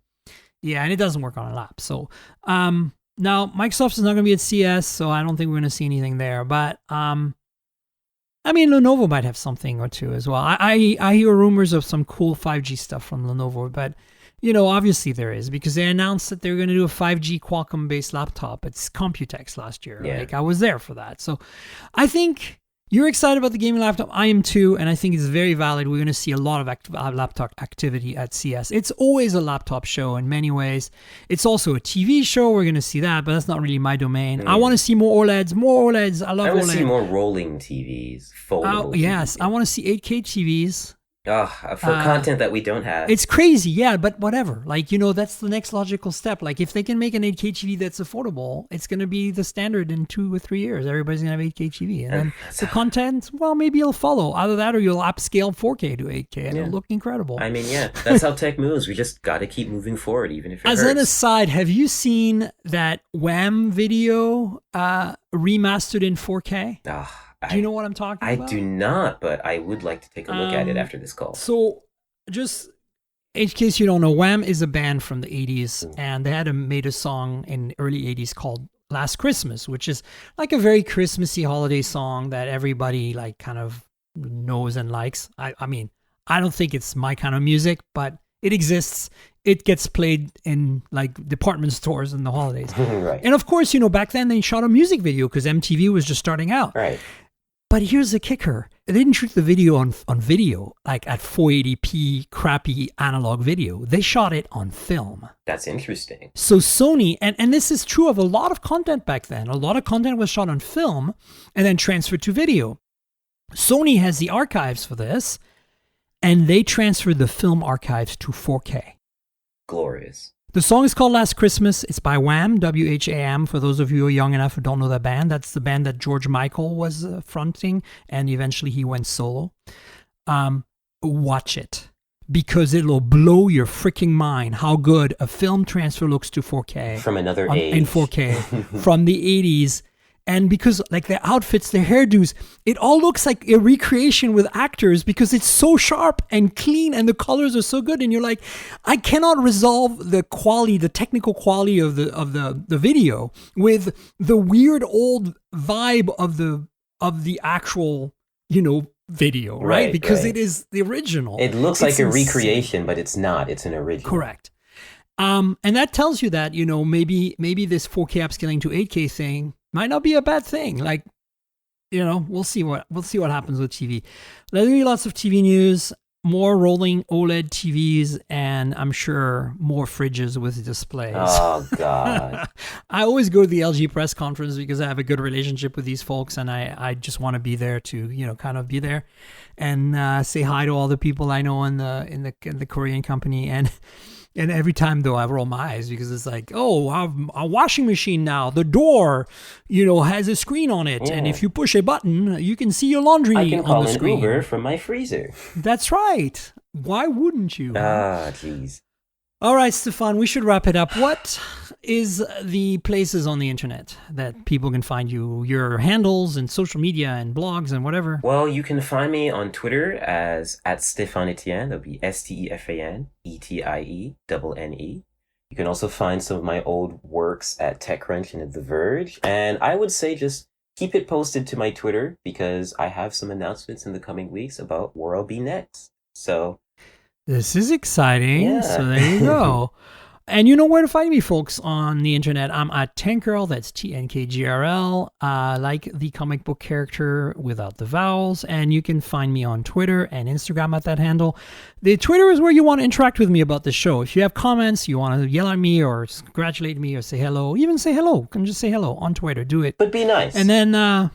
Yeah, and it doesn't work on a lap. So now Microsoft is not going to be at CES, so I don't think we're going to see anything there. But Lenovo might have something or two as well. I hear rumors of some cool 5G stuff from Lenovo, but obviously there is, because they announced that they're going to do a 5G Qualcomm-based laptop. It's Computex last year. Yeah. Like, I was there for that. So I think you're excited about the gaming laptop. I am too, and I think it's very valid. We're going to see a lot of laptop activity at CES. It's always a laptop show in many ways. It's also a TV show. We're going to see that, but that's not really my domain. I want to see more OLEDs. I love OLED. I want to see more rolling TVs, foldable TVs. Yes, I want to see 8K TVs. For content that we don't have. It's crazy, yeah, but whatever. Like, that's the next logical step. Like, if they can make an 8K TV that's affordable, it's going to be the standard in 2 or 3 years. Everybody's going to have 8K TV. And then the content, well, maybe it'll follow. Either that or you'll upscale 4K to 8K and it'll look incredible. I mean, yeah, that's how tech moves. We just got to keep moving forward, even if it hurts. As an aside, have you seen that Wham video remastered in 4K? Do you know what I'm talking about? I do not, but I would like to take a look at it after this call. So, just in case you don't know, Wham is a band from the 80s, and they had made a song in the early 80s called Last Christmas, which is like a very Christmassy holiday song that everybody like kind of knows and likes. I mean, I don't think it's my kind of music, but it exists. It gets played in like department stores in the holidays. Right. And of course, back then they shot a music video because MTV was just starting out. Right. But here's the kicker. They didn't shoot the video on video, like at 480p crappy analog video. They shot it on film. That's interesting. So Sony, and this is true of a lot of content back then. A lot of content was shot on film and then transferred to video. Sony has the archives for this, and they transferred the film archives to 4K. Glorious. The song is called Last Christmas. It's by Wham, Wham, for those of you who are young enough who don't know that band. That's the band that George Michael was fronting, and eventually he went solo. Watch it, because it'll blow your freaking mind how good a film transfer looks to 4K. From another age. In 4K, from the 80s. And because like their outfits, their hairdos, it all looks like a recreation with actors because it's so sharp and clean and the colors are so good. And you're like, I cannot resolve the quality, the technical quality of the video with the weird old vibe of the actual, video, right? Because it is the original. It looks like a recreation, but it's not. It's an original. Correct. And that tells you that, maybe this 4K upscaling to 8K thing might not be a bad thing. Like, we'll see what happens with TV. There's gonna be lots of TV news, more rolling OLED TVs, and I'm sure more fridges with displays. Oh God! I always go to the LG press conference because I have a good relationship with these folks, and I just want to be there to kind of be there and say hi to all the people I know in the Korean company And every time, though, I roll my eyes because it's like, a washing machine now. The door, has a screen on it. Yeah. And if you push a button, you can see your laundry on the screen. I can call an Uber from my freezer. That's right. Why wouldn't you? Jeez. All right, Stefan, we should wrap it up. What is the places on the internet that people can find you, your handles and social media and blogs and whatever? Well, you can find me on Twitter as @Stefan Etienne. That'll be STEFAN ETIENNE. You can also find some of my old works at TechCrunch and at The Verge. And I would say just keep it posted to my Twitter because I have some announcements in the coming weeks about where I'll be next. So this is exciting. Yeah. So there you go. And you know where to find me, folks, on the internet. I'm at Tankgirl, that's TNKGRL, like the comic book character without the vowels. And you can find me on Twitter and Instagram at that handle. The Twitter is where you want to interact with me about the show. If you have comments, you want to yell at me or congratulate me or say hello, even say hello. Can just say hello on Twitter. Do it. But be nice. And then, And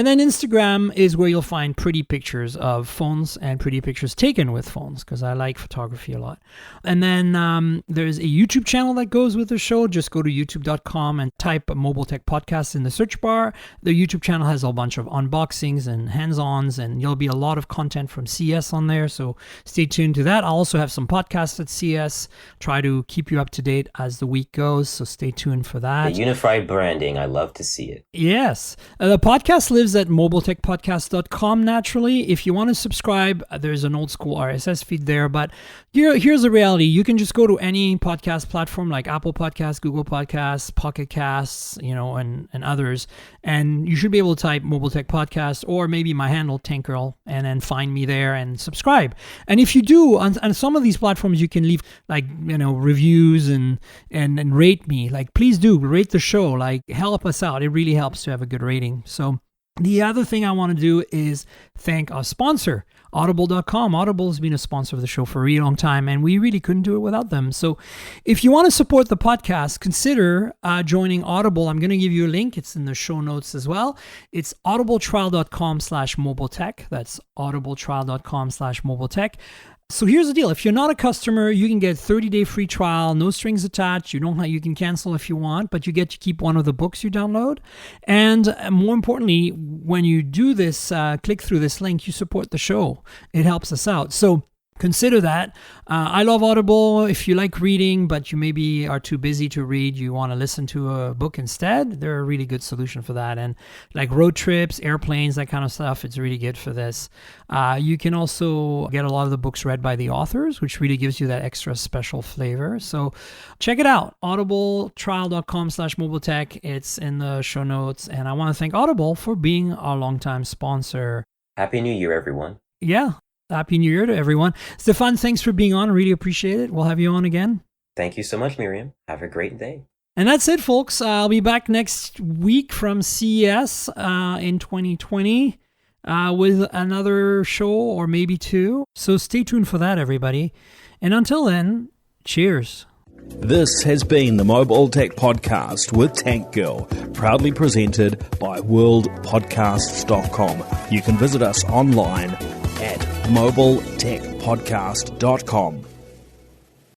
then Instagram is where you'll find pretty pictures of phones and pretty pictures taken with phones because I like photography a lot. And then there's a YouTube channel that goes with the show. Just go to youtube.com and type Mobile Tech Podcast in the search bar. The YouTube channel has a bunch of unboxings and hands-ons, and there'll be a lot of content from CES on there, so stay tuned to that. I'll also have some podcasts at CES. Try to keep you up to date as the week goes, so stay tuned for that. The unified branding, I love to see it. Yes. The podcast lives at mobiletechpodcast.com naturally. If you want to subscribe, there's an old school RSS feed there, but here's the reality. You can just go to any podcast platform like Apple Podcasts, Google Podcasts, Pocket Casts, and others, and you should be able to type Mobile Tech Podcast or maybe my handle Tankgirl and then find me there and subscribe. And if you do, on some of these platforms, you can leave reviews and rate me. Like, please do rate the show. Like, help us out. It really helps to have a good rating. So The other thing I want to do is thank our sponsor, Audible.com. Audible has been a sponsor of the show for a really long time, and we really couldn't do it without them. So if you want to support the podcast, consider joining Audible. I'm going to give you a link. It's in the show notes as well. It's audibletrial.com/mobiletech. That's audibletrial.com/mobiletech. So here's the deal. If you're not a customer, you can get 30-day free trial, no strings attached. You can cancel if you want, but you get to keep one of the books you download. And more importantly, when you do this, click through this link, you support the show. It helps us out. So consider that. I love Audible. If you like reading, but you maybe are too busy to read, you want to listen to a book instead, they're a really good solution for that. And like road trips, airplanes, that kind of stuff, it's really good for this. You can also get a lot of the books read by the authors, which really gives you that extra special flavor. So check it out, audibletrial.com/mobiletech. It's in the show notes. And I want to thank Audible for being our longtime sponsor. Happy New Year, everyone. Yeah. Happy New Year to everyone. Stefan, thanks for being on. I really appreciate it. We'll have you on again. Thank you so much, Miriam. Have a great day. And that's it, folks. I'll be back next week from CES in 2020 with another show or maybe two. So stay tuned for that, everybody. And until then, cheers. This has been the Mobile Tech Podcast with Tank Girl, proudly presented by worldpodcasts.com. You can visit us online at mobiletechpodcast.com.